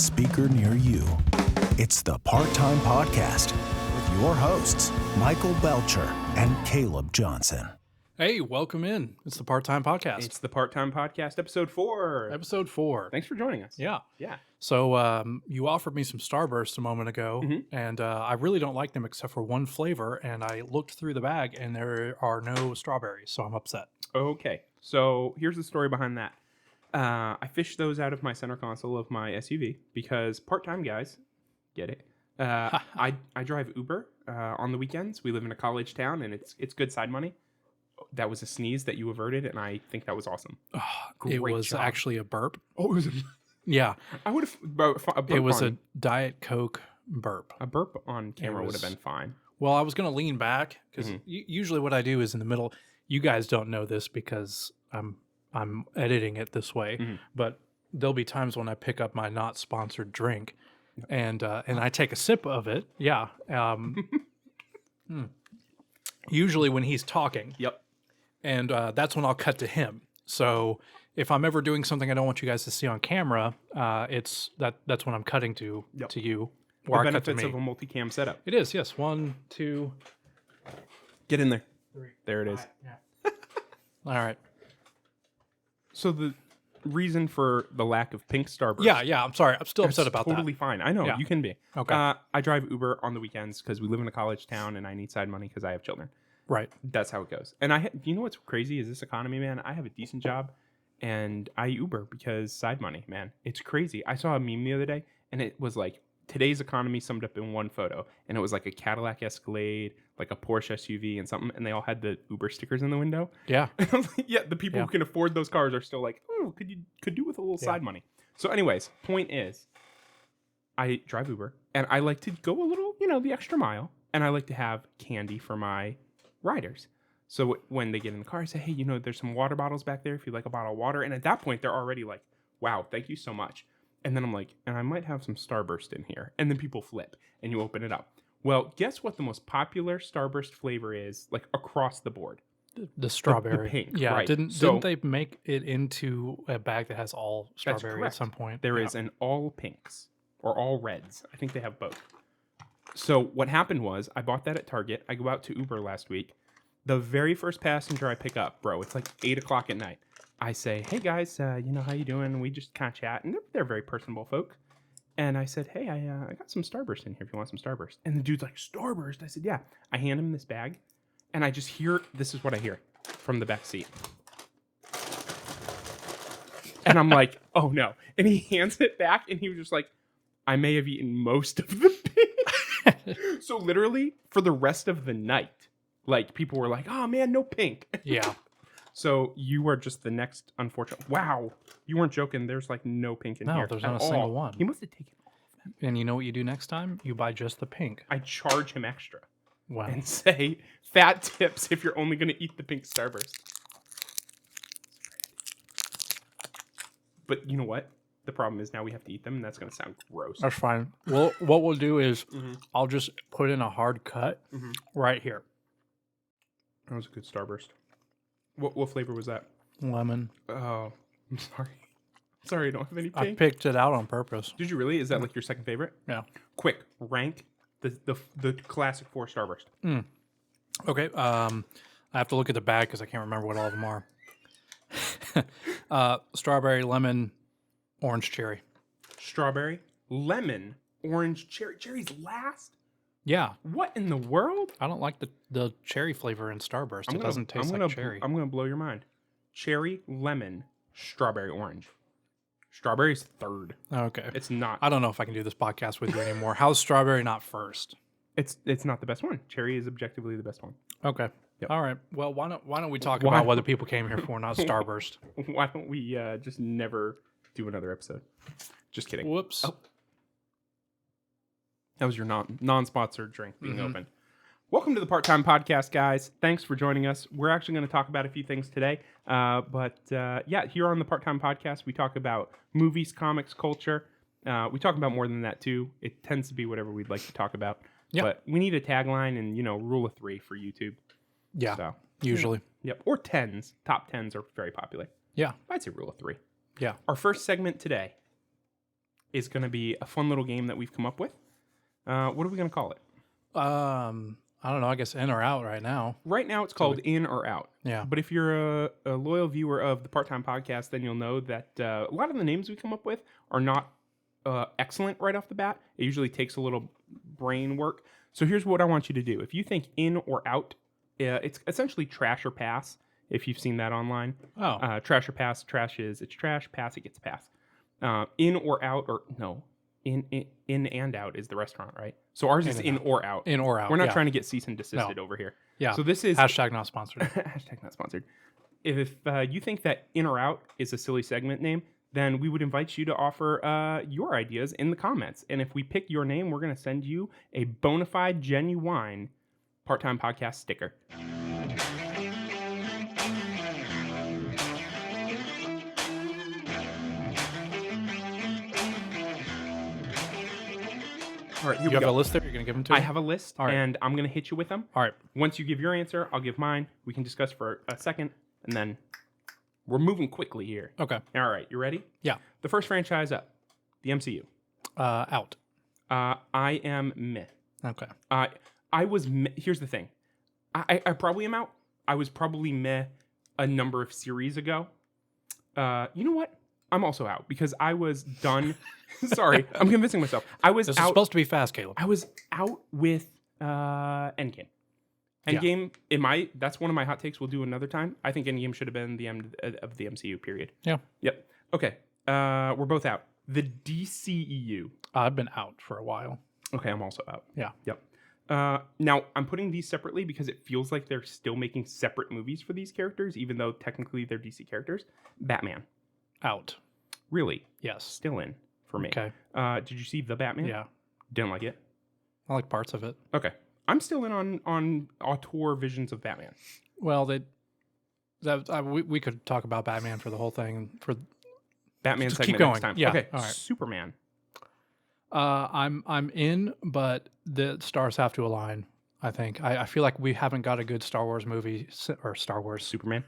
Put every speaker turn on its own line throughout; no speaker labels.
speaker near you. It's the Part-Time Podcast with your hosts, Michael Belcher and Caleb Johnson.
Hey, welcome in. It's the Part-Time Podcast.
It's the Part-Time Podcast, episode 4.
Episode 4.
Thanks for joining us.
Yeah.
Yeah.
So you offered me some Starbursts a moment ago, and I really don't like them except for one flavor, and I looked through the bag, and there are no strawberries, so I'm upset.
Okay. So here's the story behind that. I fished those out of my center console of my SUV because part-time guys, get it? I drive Uber on the weekends. We live in a college town, and it's good side money. That was a sneeze that you averted, and I think that was awesome.
It was actually a burp.
Oh, it was
Yeah.
I would have...
It was a Diet Coke burp.
A burp on camera would have been fine.
Well, I was going to lean back because usually what I do is in the middle. You guys don't know this because I'm editing it this way, but there'll be times when I pick up my not sponsored drink and I take a sip of it. Yeah. Usually when he's talking.
Yep.
And that's when I'll cut to him. So if I'm ever doing something I don't want you guys to see on camera, that's when I'm cutting to you.
The benefits of a multicam setup.
It is, yes. 1, 2.
Get in there.
3.
There it is.
Yeah. All right.
So the reason for the lack of pink Starburst.
Yeah. I'm sorry. I'm still upset about that.
Totally fine. I know.
Yeah.
You can be.
Okay.
I drive Uber on the weekends because we live in a college town and I need side money because I have children.
Right.
That's how it goes. And you know what's crazy is this economy, man. I have a decent job and I Uber because side money, man. It's crazy. I saw a meme the other day and it was like today's economy summed up in one photo. And it was like a Cadillac Escalade, like a Porsche SUV and something. And they all had the Uber stickers in the window.
Yeah.
And I was like, yeah, the people who can afford those cars are still like, oh, could do with a little side money. So anyways, point is, I drive Uber and I like to go a little, the extra mile. And I like to have candy for my riders. So when they get in the car, I say, hey, there's some water bottles back there if you'd like a bottle of water. And at that point, they're already like, wow, thank you so much. And then I'm like, and I might have some Starburst in here. And then people flip and you open it up. Well, guess what the most popular Starburst flavor is, like across the board?
The strawberry.
The pink,
yeah.
right.
Didn't they make it into a bag that has all strawberry at some point?
There is an all pinks or all reds. I think they have both. So what happened was I bought that at Target. I go out to Uber last week. The very first passenger I pick up, bro, it's like 8 o'clock at night. I say, hey guys, how you doing? We just kind of chat. And they're very personable folk. And I said, hey, I got some Starburst in here if you want some Starburst. And the dude's like, Starburst? I said, yeah. I hand him this bag. And I just hear, this is what I hear from the back seat. And I'm like, oh no. And he hands it back and he was just like, I may have eaten most of the pig. So literally for the rest of the night, like people were like, oh man, no pink.
Yeah.
So you are just the next unfortunate. Wow. You weren't joking. There's like no pink in here.
No, there's not a single one.
He must have taken all of them.
And you know what you do next time? You buy just the pink.
I charge him extra.
Wow.
And say, fat tips if you're only going to eat the pink Starburst. But you know what? The problem is now we have to eat them, and that's going to sound gross.
That's fine. Well, what we'll do is I'll just put in a hard cut right here.
That was a good Starburst. What flavor was that?
Lemon.
Oh, I'm sorry. Sorry, I don't have any pink.
I picked it out on purpose.
Did you really? Is that like your second favorite?
Yeah.
Quick, rank the classic 4 Starburst.
Okay. I have to look at the bag because I can't remember what all of them are. Strawberry, lemon, orange, cherry.
Strawberry, lemon, orange, cherry. Cherry's last?
Yeah.
What in the world?
I don't like the cherry flavor in Starburst. It doesn't taste like cherry.
I'm going to blow your mind. Cherry, lemon, strawberry, orange. Strawberry's third.
Okay.
It's not.
I don't know if I can do this podcast with you anymore. How's strawberry not first?
It's not the best one. Cherry is objectively the best one.
Okay.
Yep.
All right. Well, why don't we talk about what the people came here for, not Starburst?
Why don't we just never do another episode? Just kidding.
Whoops. Oh.
That was your non-sponsored drink being opened. Welcome to the Part-Time Podcast, guys. Thanks for joining us. We're actually going to talk about a few things today. But here on the Part-Time Podcast, we talk about movies, comics, culture. We talk about more than that, too. It tends to be whatever we'd like to talk about. Yep. But we need a tagline and, rule of 3 for YouTube.
Yeah, so, usually.
Yep. Or 10s. Top 10s are very popular.
Yeah.
I'd say rule of 3.
Yeah.
Our first segment today is going to be a fun little game that we've come up with. What are we going to call it?
I don't know. I guess in or out right now.
Right now, it's called In or Out.
Yeah.
But if you're a loyal viewer of the Part-Time Podcast, then you'll know that a lot of the names we come up with are not excellent right off the bat. It usually takes a little brain work. So here's what I want you to do. If you think In or Out, it's essentially trash or pass, if you've seen that online.
Oh.
Trash or pass. Trash is it's trash. Pass, it gets a pass. In or out, or no. In and out is the restaurant, right? So ours is in or out.
In or out.
We're not trying to get cease and desisted over here.
Yeah.
So this is
hashtag not sponsored.
hashtag not sponsored. If you think that In or Out is a silly segment name, then we would invite you to offer your ideas in the comments. And if we pick your name, we're going to send you a bona fide, genuine Part-Time Podcast sticker. All right, here
you
we
have
go.
a list there? You're going to give them to me?
I have a list, and I'm going to hit you with them.
All right.
Once you give your answer, I'll give mine. We can discuss for a second, and then we're moving quickly here.
Okay.
All right, you ready?
Yeah.
The first franchise up, the MCU.
Out.
I am meh.
Okay.
I was meh. Here's the thing. I probably am out. I was probably meh a number of series ago. You know what? I'm also out because I was done. Sorry, I'm convincing myself. This
is supposed to be fast, Caleb.
I was out with Endgame. Endgame, that's one of my hot takes we'll do another time. I think Endgame should have been the end of the MCU, period.
Yeah.
Yep. Okay. We're both out. The DCEU.
I've been out for a while.
Okay, I'm also out.
Yeah.
Yep. Now, I'm putting these separately because it feels like they're still making separate movies for these characters, even though technically they're DC characters. Batman.
Out.
Really?
Yes.
Still in for me.
Okay.
Did you see The Batman?
Yeah.
Didn't like it?
I like parts of it.
Okay. I'm still in on auteur visions of Batman.
Well, we could talk about Batman for the whole thing. For
Batman
just
segment
keep going.
next time.
Yeah.
Okay.
All right.
Superman.
I'm in, but the stars have to align. I think I feel like we haven't got a good Star Wars movie or Star Wars
Superman.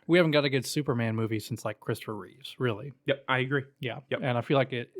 We haven't got a good Superman movie since like Christopher Reeves, really.
Yep, I agree.
Yeah.
Yep.
And I feel like it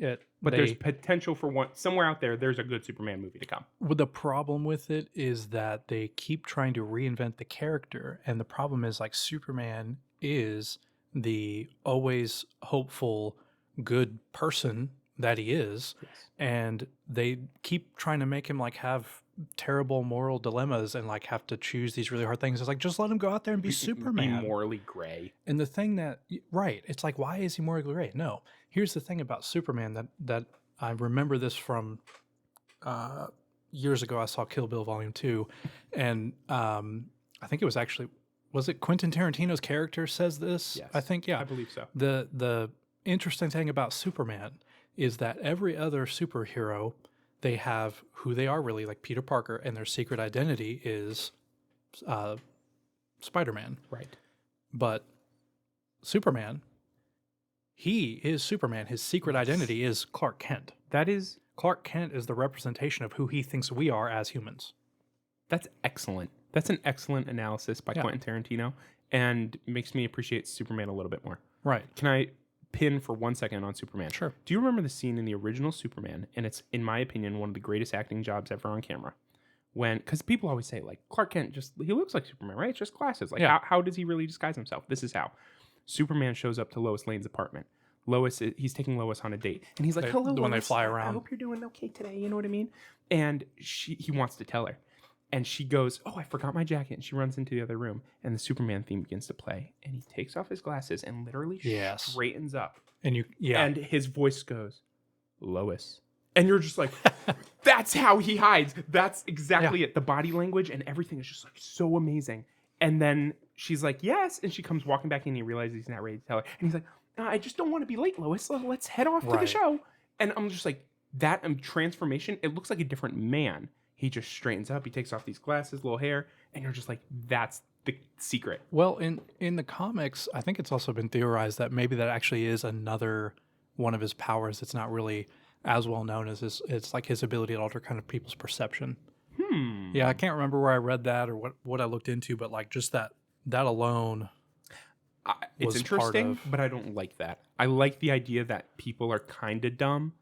But there's potential for one somewhere out there. There's a good Superman movie to come.
Well, the problem with it is that they keep trying to reinvent the character, and the problem is like Superman is the always hopeful, good person that he is,
Yes.
and they keep trying to make him like have terrible moral dilemmas and like have to choose these really hard things. It's like, just let him go out there and be Superman.
Be morally gray.
And the thing that, right, it's like, why is he morally gray? No. Here's the thing about Superman that I remember this from years ago. I saw Kill Bill Volume 2, and I think it was actually, was it Quentin Tarantino's character says this?
Yes,
I think, yeah.
I believe so.
The interesting thing about Superman is that every other superhero, they have who they are really, like Peter Parker, and their secret identity is Spider-Man.
Right.
But Superman, he is Superman. His secret identity is Clark Kent. Clark Kent is the representation of who he thinks we are as humans.
That's excellent. That's an excellent analysis by Quentin Tarantino, and makes me appreciate Superman a little bit more.
Right.
Can I pin for 1 second on Superman?
Sure.
Do you remember the scene in the original Superman? And it's, in my opinion, one of the greatest acting jobs ever on camera. Because people always say, like, Clark Kent he looks like Superman, right? It's just glasses. Like, how does he really disguise himself? This is how. Superman shows up to Lois Lane's apartment. He's taking Lois on a date. And he's like, hello,
when
Lois.
they fly around.
I hope you're doing okay today. You know what I mean? And he wants to tell her. And she goes, oh, I forgot my jacket. And she runs into the other room. And the Superman theme begins to play. And he takes off his glasses and literally straightens up. And his voice goes, Lois. And you're just like, that's how he hides. That's exactly it. The body language and everything is just like so amazing. And then she's like, yes. And she comes walking back in and he realizes he's not ready to tell her. And he's like, I just don't want to be late, Lois. Let's head off to the show. And I'm just like, that transformation, it looks like a different man. He just straightens up. He takes off these glasses, little hair. And you're just like, that's the secret.
Well, in the comics, I think it's also been theorized that maybe that actually is another one of his powers that's not really as well known as it's like his ability to alter kind of people's perception. Yeah, I can't remember where I read that or what I looked into, but like just that alone.
It's interesting, but I don't like that. I like the idea that people are kind of dumb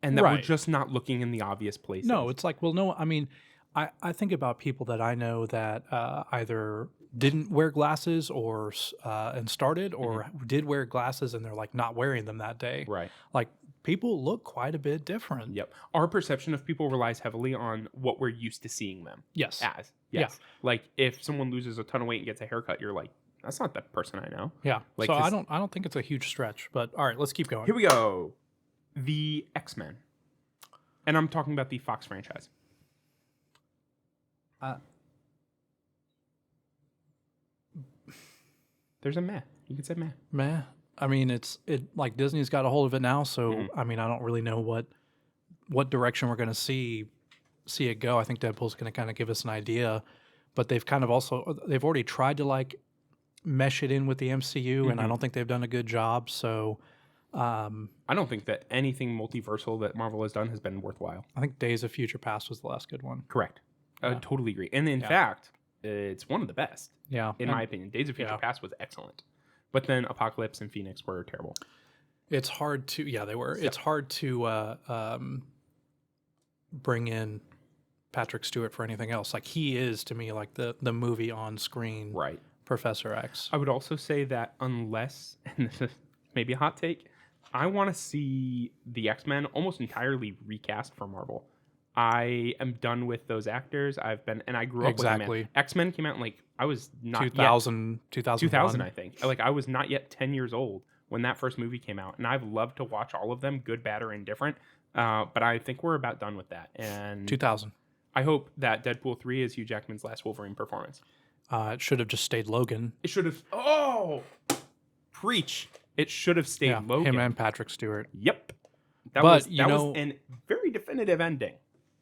and that we're just not looking in the obvious places.
No, it's like, well, no, I mean, I think about people that I know that either didn't wear glasses or and started, or did wear glasses and they're like not wearing them that day.
Right.
Like people look quite a bit different.
Yep. Our perception of people relies heavily on what we're used to seeing them
Yes.
as. Yes. Yeah. Like if someone loses a ton of weight and gets a haircut, you're like, that's not that person I know.
Yeah.
Like
so I don't think it's a huge stretch, but all right, let's keep going.
Here we go. The X-Men. And I'm talking about the Fox franchise. There's a meh. You could say meh.
Meh. I mean, it like Disney's got a hold of it now, so I mean, I don't really know what direction we're going to see it go. I think Deadpool's going to kind of give us an idea, but they've already tried to like mesh it in with the MCU, and I don't think they've done a good job. So,
I don't think that anything multiversal that Marvel has done has been worthwhile.
I think Days of Future Past was the last good one.
Correct. I totally agree. And in fact, it's one of the best.
Yeah.
In my opinion, Days of Future Past was excellent. But then Apocalypse and Phoenix were terrible.
It's hard to, they were. It's hard to bring in Patrick Stewart for anything else. Like he is to me like the movie on screen,
right?
Professor X.
I would also say that unless, and this is maybe a hot take, I want to see the X-Men almost entirely recast for Marvel. I am done with those actors. I grew up with them. X-Men came out in like, I was not
2000,
2000, I think. Like I was not yet 10 years old when that first movie came out. And I've loved to watch all of them, good, bad, or indifferent. But I think we're about done with that. And
2000.
I hope that Deadpool 3 is Hugh Jackman's last Wolverine performance.
It should have just stayed Logan.
It should have. Preach. It should have stayed Logan.
Him and Patrick Stewart.
Yep. That was a very definitive ending.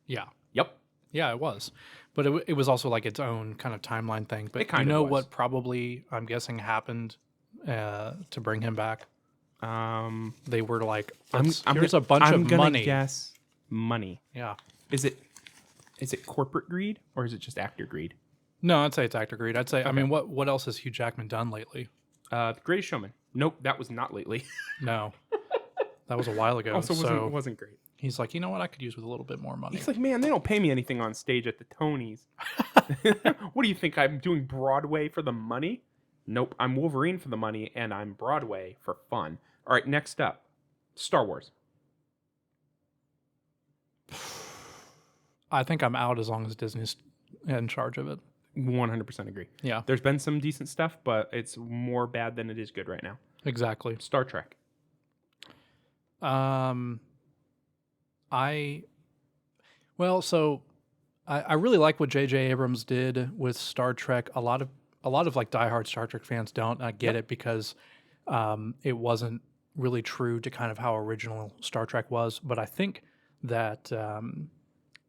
Yeah.
Yep.
Yeah, it was. But it was also like its own kind of timeline thing. But you know what probably, I'm guessing, happened to bring him back? They were like, here's a bunch of money.
I'm going to guess money.
Yeah.
Is it corporate greed or is it just actor greed?
No, I'd say it's actor greed. I'd say, okay. I mean, what else has Hugh Jackman done lately?
The Greatest Showman. Nope, that was not lately.
No. That was a while ago.
Also wasn't great.
He's like, you know what? I could use with a little bit more money.
He's like, man, they don't pay me anything on stage at the Tonys. What do you think? I'm doing Broadway for the money? Nope, I'm Wolverine for the money, and I'm Broadway for fun. All right, next up, Star Wars.
I think I'm out as long as Disney's in charge of it.
100% agree.
Yeah.
There's been some decent stuff, but it's more bad than it is good right now.
Exactly.
Star Trek.
I really like what J.J. Abrams did with Star Trek. A lot of like diehard Star Trek fans don't. I get it because it wasn't really true to kind of how original Star Trek was. But I think that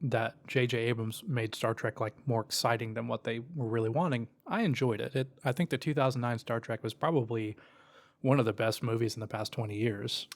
that J.J. Abrams made Star Trek like more exciting than what they were really wanting. I enjoyed it. I think the 2009 Star Trek was probably one of the best movies in the past 20 years.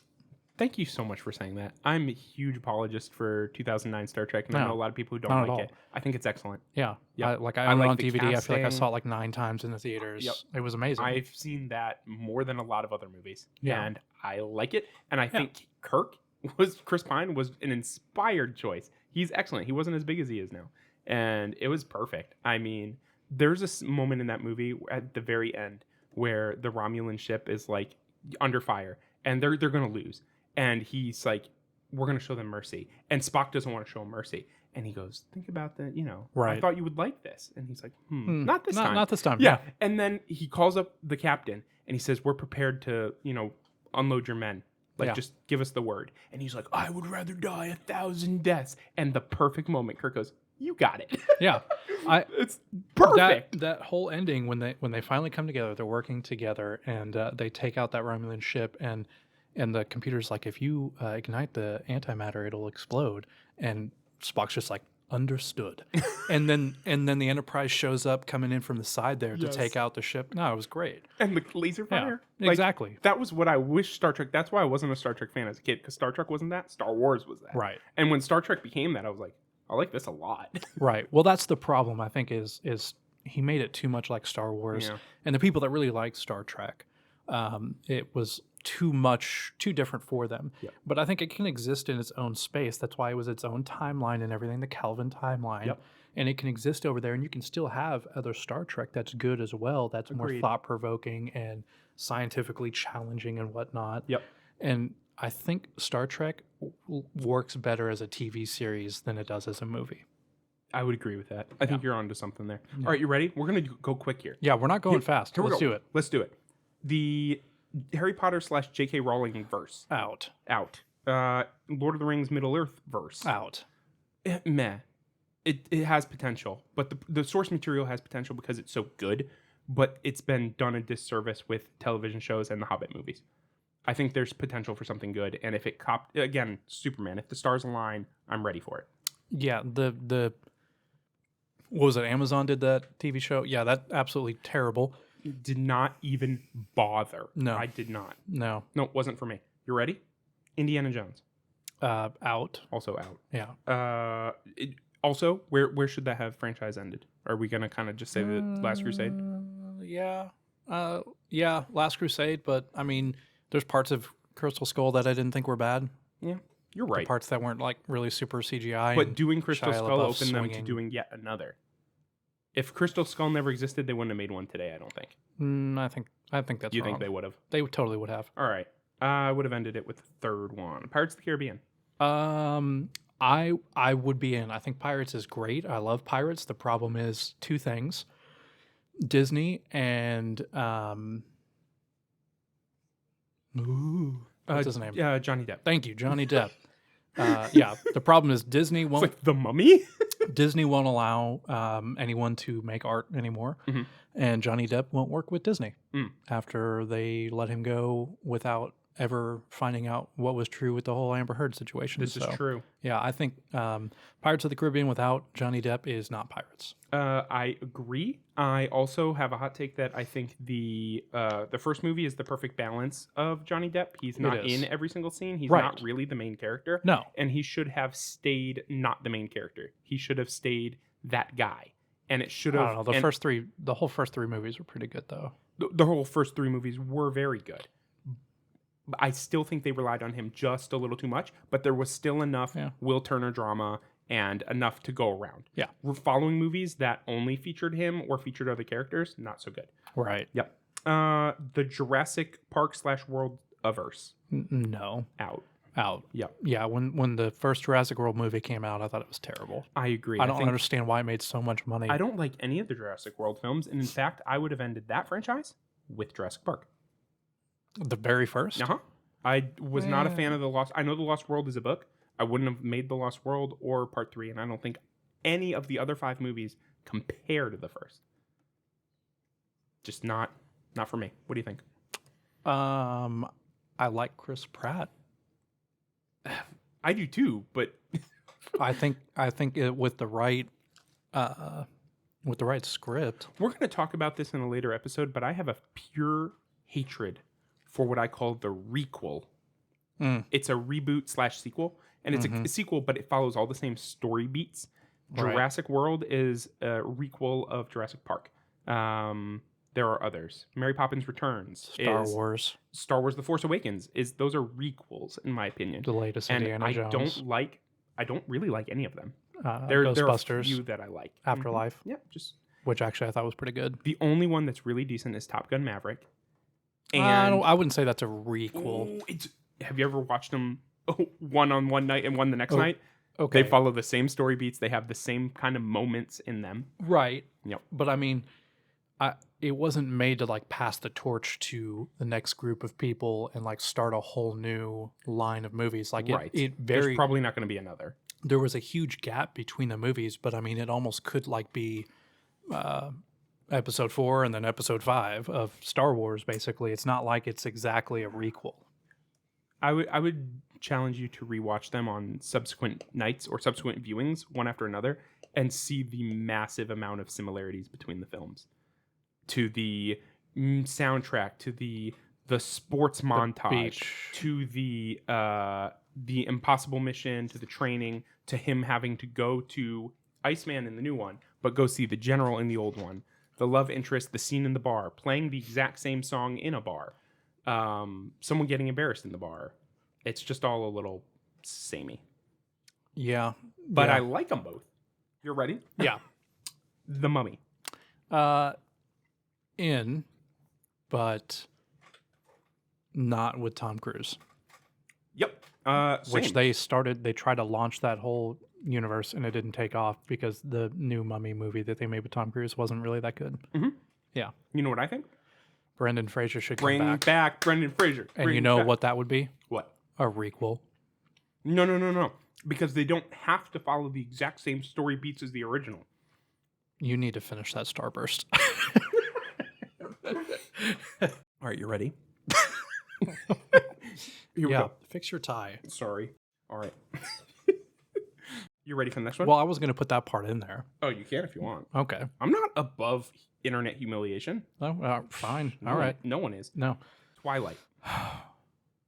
Thank you so much for saying that. I'm a huge apologist for 2009 Star Trek, and I know a lot of people who don't like it. I think it's excellent.
Yeah.
Yep.
I own it on DVD. I feel like I saw it like 9 times in the theaters. Yep. It was amazing.
I've seen that more than a lot of other movies,
yeah.
And I like it. And I think Chris Pine was an inspired choice. He's excellent. He wasn't as big as he is now, and it was perfect. I mean, there's a moment in that movie at the very end where the Romulan ship is like under fire, and they're going to lose. And he's like, we're going to show them mercy. And Spock doesn't want to show him mercy. And he goes, think about that, I thought you would like this. And he's like, not this time.
Not this time.
Yeah. And then he calls up the captain and he says, we're prepared to, unload your men. Like, just give us the word. And he's like, I would rather die 1,000 deaths. And the perfect moment, Kirk goes, you got it.
Yeah.
It's perfect.
That whole ending when they finally come together, they're working together and they take out that Romulan ship and the computer's like, if you ignite the antimatter, it'll explode. And Spock's just like, understood. and then the Enterprise shows up coming in from the side there to take out the ship. No, it was great.
And the laser fire.
Yeah, exactly.
That was what I wish Star Trek. That's why I wasn't a Star Trek fan as a kid, because Star Trek wasn't that. Star Wars was that.
Right.
And when Star Trek became that, I was like, I like this a lot.
Right. Well, that's the problem, I think, is he made it too much like Star Wars. Yeah. And the people that really like Star Trek it was too different for them.
Yep.
But I think it can exist in its own space. That's why it was its own timeline and everything, the Kelvin timeline.
Yep.
And it can exist over there, and you can still have other Star Trek that's good as well, that's more
Agreed.
thought-provoking and scientifically challenging and whatnot.
Yep.
And I think Star Trek works better as a TV series than it does as a movie.
I would agree with that. I think you're onto something there.
Yeah.
All right, you ready? We're going to go quick here.
Yeah, we're not going fast.
Here we
Let's
go.
do it.
Let's do it. The Harry Potter / J.K. Rowling verse.
Out.
Lord of the Rings Middle Earth verse.
Out.
Meh. It has potential, but the source material has potential because it's so good, but it's been done a disservice with television shows and the Hobbit movies. I think there's potential for something good, and if it again, Superman, if the stars align, I'm ready for it.
Yeah, the what was it? Amazon did that TV show? Yeah, that absolutely terrible.
Did not even bother.
No.
I did not.
No.
No, it wasn't for me. You ready? Indiana Jones.
Out.
Also out.
Yeah.
Also, where should that have franchise ended? Are we going to kind of just say the Last Crusade?
Yeah. Yeah, Last Crusade, but I mean, there's parts of Crystal Skull that I didn't think were bad.
Yeah, you're right.
The parts that weren't like really super CGI.
But
and
doing Crystal
Shia
Skull
LaBeouf
opened them to
swinging.
doing yet another. If Crystal Skull never existed, they wouldn't have made one today, I don't think.
I think that's
You
wrong.
think they would have?
They totally would have.
All right. I would have ended it with the third one. Pirates of the Caribbean.
I would be in. I think Pirates is great. I love Pirates. The problem is two things: Disney and what's his name?
Johnny Depp.
Thank you, Johnny Depp. Yeah, the problem is Disney
It's
won't.
like The Mummy?
Disney won't allow anyone to make art anymore, and Johnny Depp won't work with Disney after they let him go without ever finding out what was true with the whole Amber Heard situation.
This is true.
Yeah, I think Pirates of the Caribbean without Johnny Depp is not Pirates.
I agree. I also have a hot take that I think the first movie is the perfect balance of Johnny Depp. He's not in every single scene. He's not really the main character.
No.
And he should have stayed not the main character. He should have stayed that guy. And it should have...
I don't know. The whole first three movies were pretty good, though.
The whole first three movies were very good. I still think they relied on him just a little too much, but there was still enough Will Turner drama and enough to go around.
Yeah.
Following movies that only featured him or featured other characters, not so good.
Right.
Yep. The Jurassic Park / World Averse.
No.
Out.
Yep. Yeah, when the first Jurassic World movie came out, I thought it was terrible.
I agree.
I don't understand why it made so much money.
I don't like any of the Jurassic World films, and in fact, I would have ended that franchise with Jurassic Park.
The very first?
Uh-huh. I was not a fan of The Lost... I know The Lost World is a book. I wouldn't have made The Lost World or Part 3, and I don't think any of the other 5 movies compare to the first. Just not for me. What do you think?
I like Chris Pratt.
I do too, but
I think with the right script.
We're going to talk about this in a later episode, but I have a pure hatred for what I call the requel. It's a reboot / sequel, and it's a sequel, but it follows all the same story beats. Jurassic World is a requel of Jurassic Park. There are others. Mary Poppins Returns.
Star Wars.
The Force Awakens. Those are requels, in my opinion.
The latest
and
Indiana Jones.
I don't really like any of them.
Ghostbusters.
There are a few that I like.
Afterlife.
Yeah,
which actually I thought was pretty good.
The only one that's really decent is Top Gun Maverick. And
I wouldn't say that's a requel.
Have you ever watched them one on one night and one the next night?
Okay.
They follow the same story beats. They have the same kind of moments in them.
Right.
Yep.
But I mean, it wasn't made to like pass the torch to the next group of people and like start a whole new line of movies. Like
there's probably not going to be another.
There was a huge gap between the movies, but I mean, it almost could like be episode 4 and then episode 5 of Star Wars. Basically, it's not like it's exactly a requel.
I would challenge you to rewatch them on subsequent nights or subsequent viewings, one after another, and see the massive amount of similarities between the films. To the soundtrack, to the sports montage,
beach.
To the impossible mission, to the training, to him having to go to Iceman in the new one, but go see the general in the old one. The love interest, the scene in the bar, playing the exact same song in a bar. someone getting embarrassed in the bar. It's just all a little samey.
Yeah.
But
yeah.
I like them both. You're ready?
Yeah.
The Mummy.
But not with Tom Cruise.
Yep.
Which they tried to launch that whole universe and it didn't take off because the new Mummy movie that they made with Tom Cruise wasn't really that good.
Mm-hmm.
Yeah.
You know what I think?
Brendan Fraser should
Bring
come back.
back Brendan Fraser.
And you know what that would be?
What?
A requel.
No. Because they don't have to follow the exact same story beats as the original.
You need to finish that Starburst.
All right, you ready? Here we
yeah.
go.
Fix your tie.
Sorry. All right. You ready for the next one?
Well, I was going to put that part in there.
Oh, you can if you want.
Okay.
I'm not above internet humiliation.
Oh, fine. All right.
No one is.
No.
Twilight.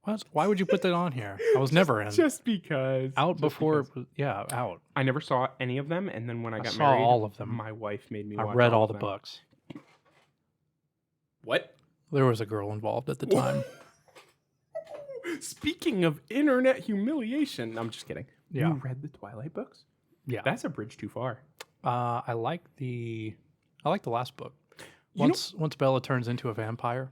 What? Why would you put that on here? I was never in.
Just because.
Out before. Yeah, out.
I never saw any of them, and then when I got
saw
married,
all of them.
my wife made me
I
watch
read all
of
the
them.
books.
What?
There was a girl involved at the time.
Speaking of internet humiliation, I'm just kidding.
Yeah.
You read the Twilight books?
Yeah.
That's a bridge too far.
I like the last book. Once Bella turns into a vampire,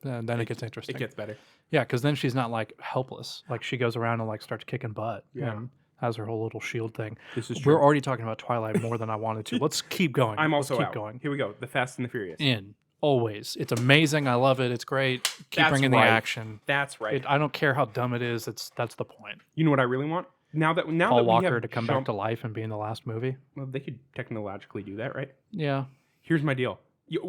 then it gets interesting.
It gets better.
Yeah, because then she's not like helpless. Like she goes around and like starts kicking butt.
Yeah.
And has her whole little shield thing.
This is true.
We're already talking about Twilight more than I wanted to. Let's keep going.
I'm also
Let's keep
out.
going.
Here we go. The Fast and the Furious.
In. Always. It's amazing. I love it. It's great. Keep
That's
bringing
right.
the action.
That's right.
I don't care how dumb it is. That's the point.
You know what I really want? Now that
Paul
we
Walker
have
to come back to life and be in the last movie.
Well, they could technologically do that, right?
Yeah.
Here's my deal.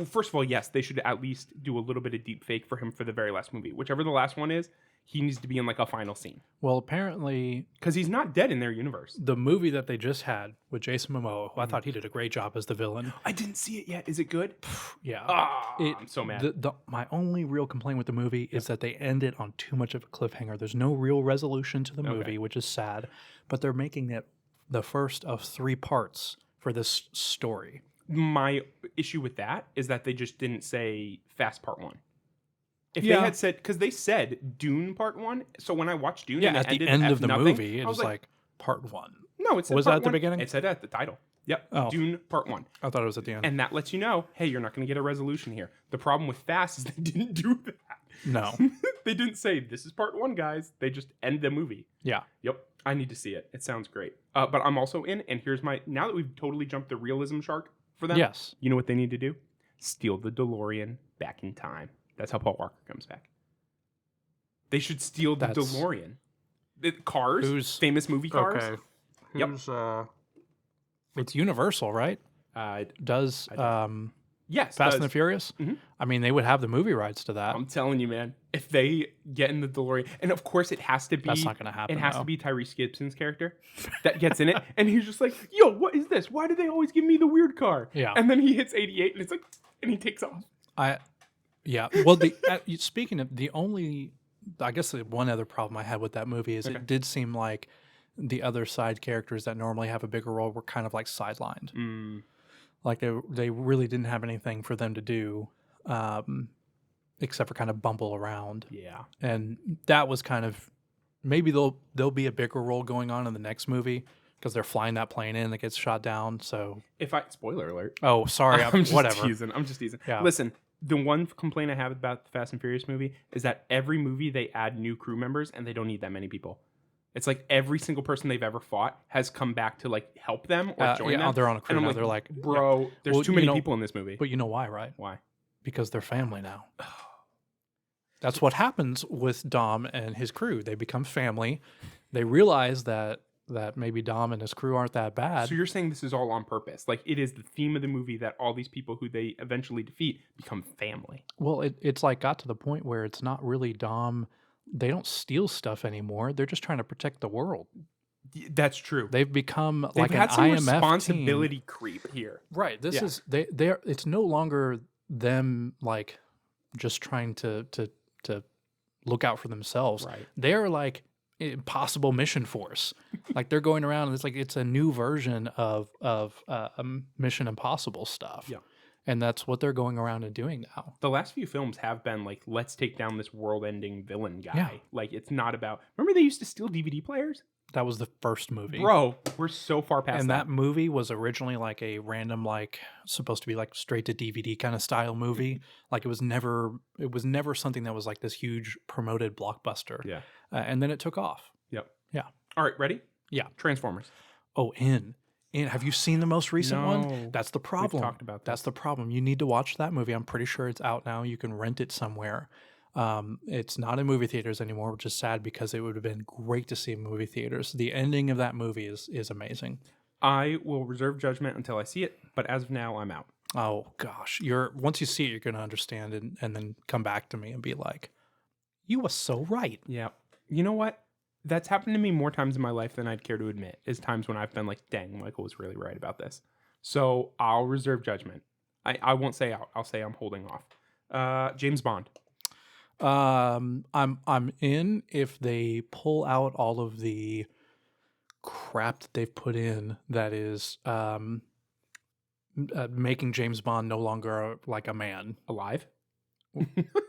First of all, yes, they should at least do a little bit of deep fake for him for the very last movie. Whichever the last one is, he needs to be in like a final scene.
Well, apparently,
because he's not dead in their universe.
The movie that they just had with Jason Momoa, who I thought he did a great job as the villain.
I didn't see it yet. Is it good?
Yeah.
I'm so mad.
My only real complaint with the movie is that they end it on too much of a cliffhanger. There's no real resolution to the movie, which is sad. But they're making it the first of 3 parts for this story.
My issue with that is that they just didn't say Fast Part 1. If they had said, because they said Dune Part 1, so when I watched Dune,
at the end of the movie, it was like Part 1.
No, it said
was
Part
that at the
1.
beginning?
It said it at the title. Yep, Dune Part 1.
I thought it was at the end.
And that lets you know, hey, you're not going to get a resolution here. The problem with Fast is they didn't do that.
No.
They didn't say, this is Part 1, guys. They just end the movie.
Yeah.
Yep. I need to see it. It sounds great. But I'm also in, and here's now that we've totally jumped the realism shark for them,
yes.
You know what they need to do? Steal the DeLorean back in time. That's how Paul Walker comes back. They should steal the DeLorean. The Cars, famous movie Cars.
Okay.
Yep.
It's Universal, right? Does
yes,
Fast and the Furious?
Mm-hmm.
I mean, they would have the movie rights to that.
I'm telling you, man. If they get in the DeLorean, and of course it has to be.
That's not going to happen.
It has to be Tyrese Gibson's character that gets in it, and he's just like, "Yo, what is this? Why do they always give me the weird car?"
Yeah.
And then he hits 88, and it's like, and he takes off.
Yeah. Well, speaking of I guess the one other problem I had with that movie is it did seem like the other side characters that normally have a bigger role were kind of like sidelined. Like they really didn't have anything for them to do, except for kind of bumble around. Yeah. And that was kind of, maybe there'll be a bigger role going on in the next movie because they're flying that plane in that gets shot down. So
spoiler alert.
Oh, sorry.
I'm just
whatever.
teasing. I'm just teasing.
Yeah.
Listen. The one complaint I have about the Fast and Furious movie is that every movie they add new crew members and they don't need that many people. It's like every single person they've ever fought has come back to like help them or join them.
They're on a crew now.
Like,
they're like,
bro, there's too many people in this movie.
But you know why, right?
Why?
Because they're family now. That's what happens with Dom and his crew. They become family. They realize that maybe Dom and his crew aren't that bad.
So you're saying this is all on purpose? Like it is the theme of the movie that all these people who they eventually defeat become family.
Well, it's like got to the point where it's not really Dom. They don't steal stuff anymore. They're just trying to protect the world.
That's true.
They've become
They've
like
had
an
some
IMF
responsibility
team.
creep here.
Right. This is they're. It's no longer them like just trying to look out for themselves.
Right.
They're like impossible mission force. Like they're going around and it's like it's a new version of Mission Impossible stuff.
Yeah.
And that's what they're going around and doing now.
The last few films have been like, let's take down this world-ending villain guy.
Yeah.
Like, it's not about... Remember they used to steal DVD players?
That was the first movie.
Bro, we're so far past
and that movie was originally like a random, like, supposed to be like straight to DVD kind of style movie. Like, it was never something that was like this huge promoted blockbuster.
Yeah.
And then it took off.
Yep.
Yeah.
All right, ready?
Yeah.
Transformers.
Oh, have you seen the most recent one? That's the problem.
We've talked about this.
That's the problem. You need to watch that movie. I'm pretty sure it's out now. You can rent it somewhere. It's not in movie theaters anymore, which is sad because it would have been great to see in movie theaters. The ending of that movie is amazing.
I will reserve judgment until I see it, but as of now, I'm out.
Oh gosh, once you see it, you're going to understand and then come back to me and be like, "You were so right."
Yeah. You know what? That's happened to me more times in my life than I'd care to admit. Is times when I've been like, "Dang, Michael was really right about this." So I'll reserve judgment. I won't say out. I'll say I'm holding off. James Bond.
I'm in if they pull out all of the crap that they've put in that is making James Bond no longer like a man.
Alive?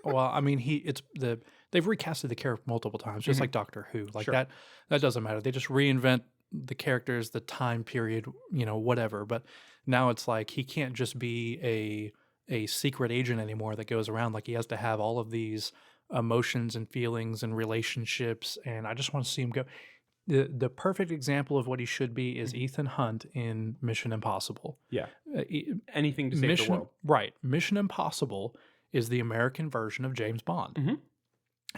Well, I mean, they've recasted the character multiple times, just like Doctor Who. Like
Sure.
that doesn't matter. They just reinvent the characters, the time period, whatever. But now it's like he can't just be a secret agent anymore that goes around. Like, he has to have all of these emotions and feelings and relationships, and I just want to see him go. The perfect example of what he should be is Ethan Hunt in Mission Impossible.
Yeah. Anything to save the world.
Right. Mission Impossible is the American version of James Bond.
Mm-hmm.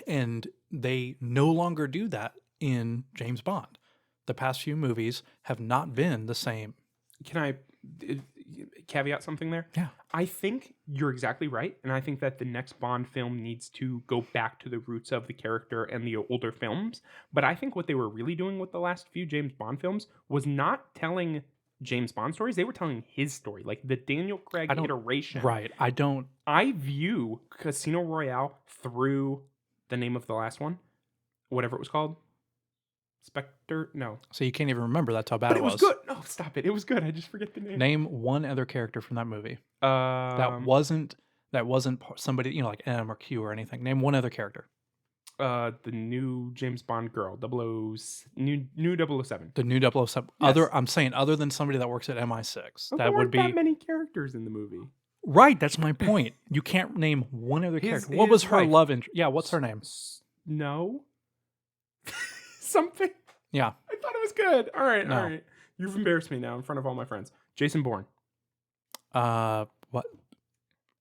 And they no longer do that in James Bond. The past few movies have not been the same.
Can I caveat something there?
Yeah.
I think you're exactly right. And I think that the next Bond film needs to go back to the roots of the character and the older films. But I think what they were really doing with the last few James Bond films was not telling James Bond stories. They were telling his story, like the Daniel Craig iteration.
Right.
I view Casino Royale through the name of the last one, whatever it was called. Spectre? No.
So you can't even remember. That's how bad
But
it was.
It was good. No, stop it. It was good. I just forget the name.
Name one other character from that movie. That wasn't somebody, like M or Q or anything. Name one other character.
The new James Bond girl, new 007.
The new 007.
Yes.
I'm saying other than somebody that works at MI6.
But
that
there
would
weren't
be
that many characters in the movie.
Right, that's my point. You can't name one other character. What was her
wife.
love interest? Yeah, what's her name?
No. Something.
Yeah.
I thought it was good. All right,
No.
all right. You've embarrassed me now in front of all my friends. Jason Bourne.
What?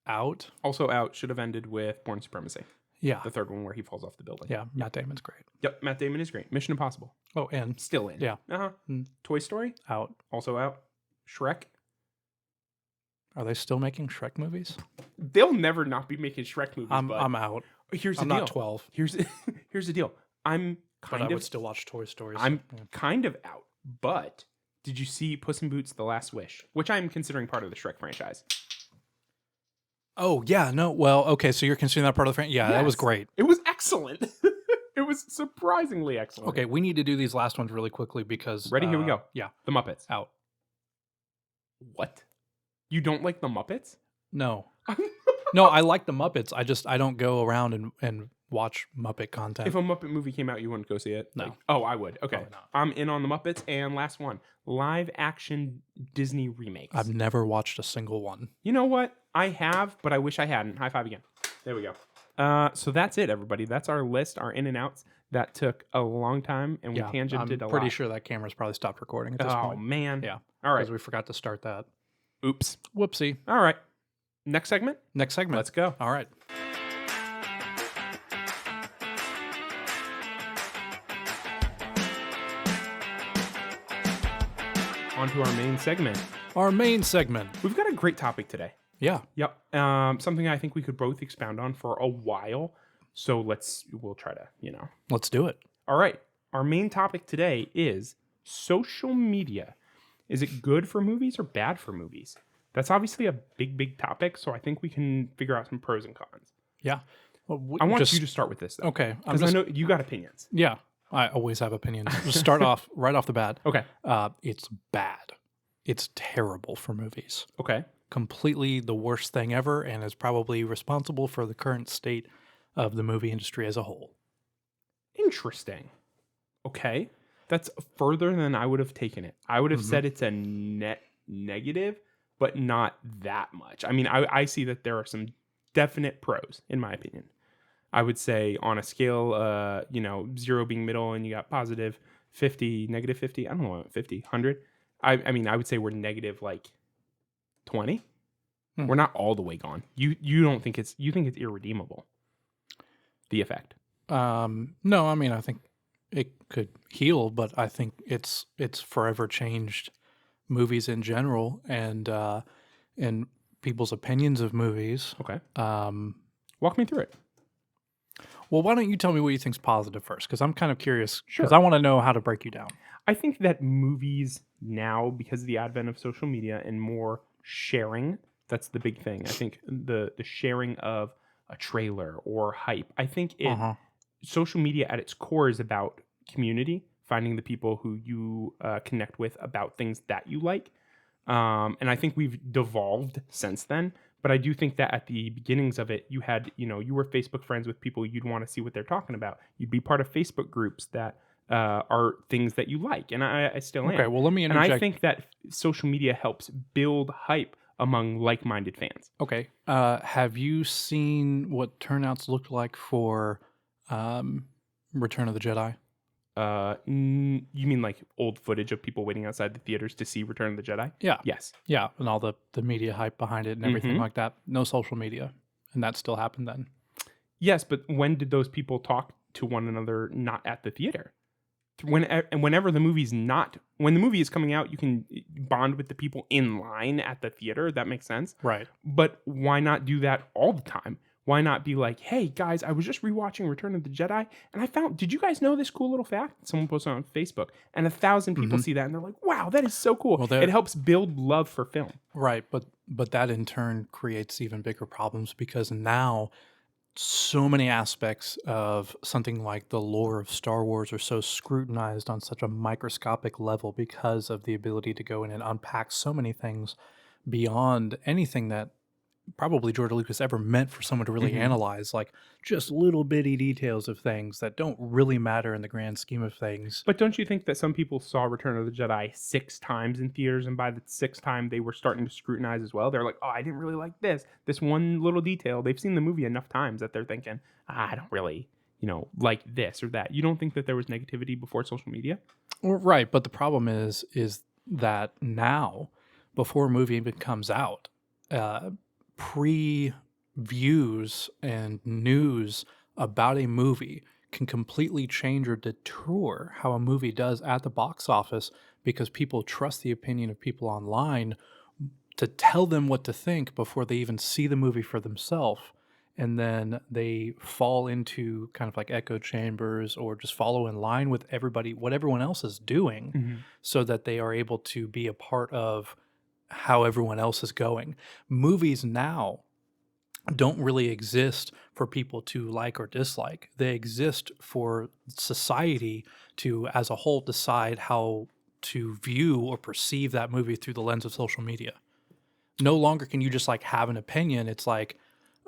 Out?
Also out. Should have ended with Bourne Supremacy.
Yeah.
The third one where he falls off the building.
Yeah, Matt Damon's great.
Yep, Matt Damon is great. Mission Impossible.
Oh, and
Still in.
Yeah.
Uh-huh. Toy Story.
out.
Also out. Shrek.
Are they still making Shrek movies?
They'll never not be making Shrek movies.
I'm
but
out.
here's
I'm
the deal.
not 12,
Here's the deal. I'm
but I
kind
would
of
still watch Toy Stories.
I'm kind of out. But did you see Puss in Boots: The Last Wish, which I'm considering part of the Shrek franchise?
Oh, yeah, no. Well, okay, so you're considering that part of the franchise. Yeah, that was
Yes.
great.
It was excellent. It was surprisingly excellent.
Okay, we need to do these last ones really quickly because
Ready? Here we go.
Yeah,
The Muppets.
out.
What? You don't like the Muppets?
No. No, I like the Muppets. I don't go around and watch Muppet content.
If a Muppet movie came out, you wouldn't go see it?
No.
I would. Okay.
Probably not.
I'm in on the Muppets. And last one, live action Disney remakes.
I've never watched a single one.
You know what? I have, but I wish I hadn't. High five again. There we go. So that's it, everybody. That's our list, our in and outs. That took a long time, and we tangented a lot.
I'm pretty sure that camera's probably stopped recording at this point.
Oh, man.
Yeah.
All right.
Because we forgot to start that.
Oops.
Whoopsie.
All right. Next segment?
Next segment.
Let's go.
All right.
On to our main segment.
Our main segment.
We've got a great topic today.
Yeah.
Yep. Something I think we could both expound on for a while. So we'll try to,
Let's do it.
All right. Our main topic today is social media. Is it good for movies or bad for movies? That's obviously a big, big topic. So I think we can figure out some pros and cons.
Yeah. Well,
I want you to start with this, though.
Okay.
Because I know you got opinions.
Yeah. I always have opinions. Just start off right off the bat.
Okay.
It's bad. It's terrible for movies.
Okay.
completely the worst thing ever and is probably responsible for the current state of the movie industry as a whole.
Interesting. Okay. That's further than I would have taken it. I would have said it's a net negative, but not that much. I mean, I see that there are some definite pros, in my opinion. I would say on a scale, 0 being middle and you got positive 50, negative 50. I don't know, 50, 100. I mean, I would say we're negative like 20. We're not all the way gone. You don't think you think it's irredeemable, the effect?
No, I mean, I think it could heal, but I think it's forever changed movies in general and people's opinions of movies.
Okay. Walk me through it.
Well, why don't you tell me what you think's positive first? Because I'm kind of curious. Because I want to know how to break you down.
I think that movies now, because of the advent of social media and more sharing, that's the big thing. I think the sharing of a trailer or hype. I think social media at its core is about community, finding the people who you connect with about things that you like. And I think we've devolved since then. But I do think that at the beginnings of it, you had, you were Facebook friends with people you'd want to see what they're talking about. You'd be part of Facebook groups that are things that you like. And I still am.
Okay, well, let me interject.
And I think that social media helps build hype among like-minded fans.
Okay. Have you seen what turnouts looked like for Return of the Jedi?
You mean like old footage of people waiting outside the theaters to see Return of the Jedi?
Yeah.
Yes.
Yeah, and all the media hype behind it and everything like that. No social media. And that still happened then.
Yes, but when did those people talk to one another not at the theater? Whenever the movie's not... When the movie is coming out, you can bond with the people in line at the theater. That makes sense.
Right.
But why not do that all the time? Why not be like, hey, guys, I was just rewatching Return of the Jedi, and I found, did you guys know this cool little fact? Someone posted on Facebook, and 1,000 people see that, and they're like, wow, that is so cool. Well, it helps build love for film.
Right, but that in turn creates even bigger problems because now so many aspects of something like the lore of Star Wars are so scrutinized on such a microscopic level because of the ability to go in and unpack so many things beyond anything that probably George Lucas ever meant for someone to really analyze, like just little bitty details of things that don't really matter in the grand scheme of things.
But don't you think that some people saw Return of the Jedi 6 times in theaters, and by the 6th time they were starting to scrutinize as well? They're like, oh, I didn't really like this one little detail. They've seen the movie enough times that they're thinking, I don't really, like this or that. You don't think that there was negativity before social media?
Well, right, but the problem is that now, before a movie even comes out, previews and news about a movie can completely change or detour how a movie does at the box office because people trust the opinion of people online to tell them what to think before they even see the movie for themselves. And then they fall into kind of like echo chambers or just follow in line with what everyone else is doing so that they are able to be a part of how everyone else is going. Movies now don't really exist for people to like or dislike. They exist for society to, as a whole, decide how to view or perceive that movie through the lens of social media. No longer can you just like have an opinion. It's like,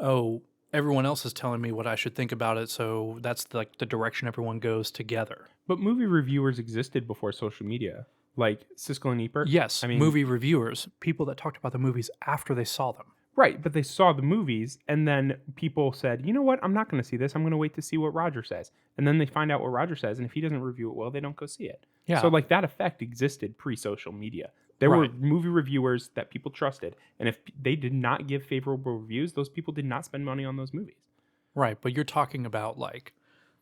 oh, everyone else is telling me what I should think about it, so that's like the direction everyone goes together.
But movie reviewers existed before social media. Like Siskel and Ebert?
Yes, movie reviewers, people that talked about the movies after they saw them.
Right, but they saw the movies, and then people said, you know what, I'm not going to see this. I'm going to wait to see what Roger says. And then they find out what Roger says, and if he doesn't review it well, they don't go see it. Yeah. So like that effect existed pre-social media. There were movie reviewers that people trusted, and if they did not give favorable reviews, those people did not spend money on those movies.
Right, but you're talking about like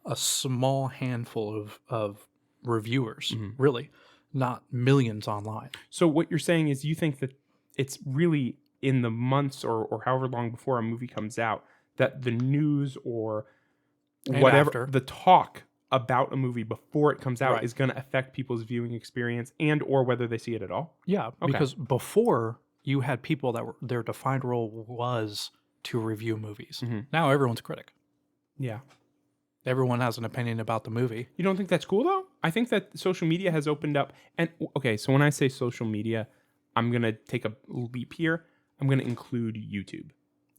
a small handful of reviewers, really. Not millions online.
So what you're saying is you think that it's really in the months or however long before a movie comes out that the news or whatever, the talk about a movie before it comes out is going to affect people's viewing experience and or whether they see it at all?
Yeah, because before you had people that were their defined role was to review movies. Now everyone's a critic.
Yeah.
Everyone has an opinion about the movie.
You don't think that's cool, though? I think that social media has opened up. And, okay, so when I say social media, I'm going to take a leap here. I'm going to include YouTube.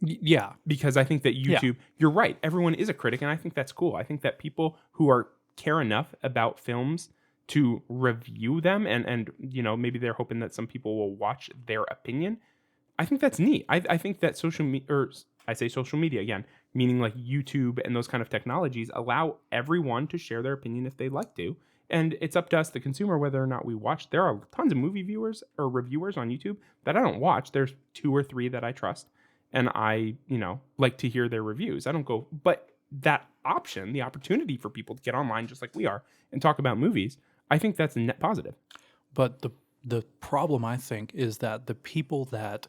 Yeah.
Because I think that YouTube, you're right, everyone is a critic, and I think that's cool. I think that people who care enough about films to review them, and maybe they're hoping that some people will watch their opinion. I think that's neat. I think that social media again, meaning like YouTube and those kind of technologies, allow everyone to share their opinion if they'd like to. And it's up to us, the consumer, whether or not we watch. There are tons of movie viewers or reviewers on YouTube that I don't watch. There's 2 or 3 that I trust. And I, like to hear their reviews. I don't go, but that option, the opportunity for people to get online just like we are and talk about movies, I think that's net positive.
But the problem, I think, is that the people that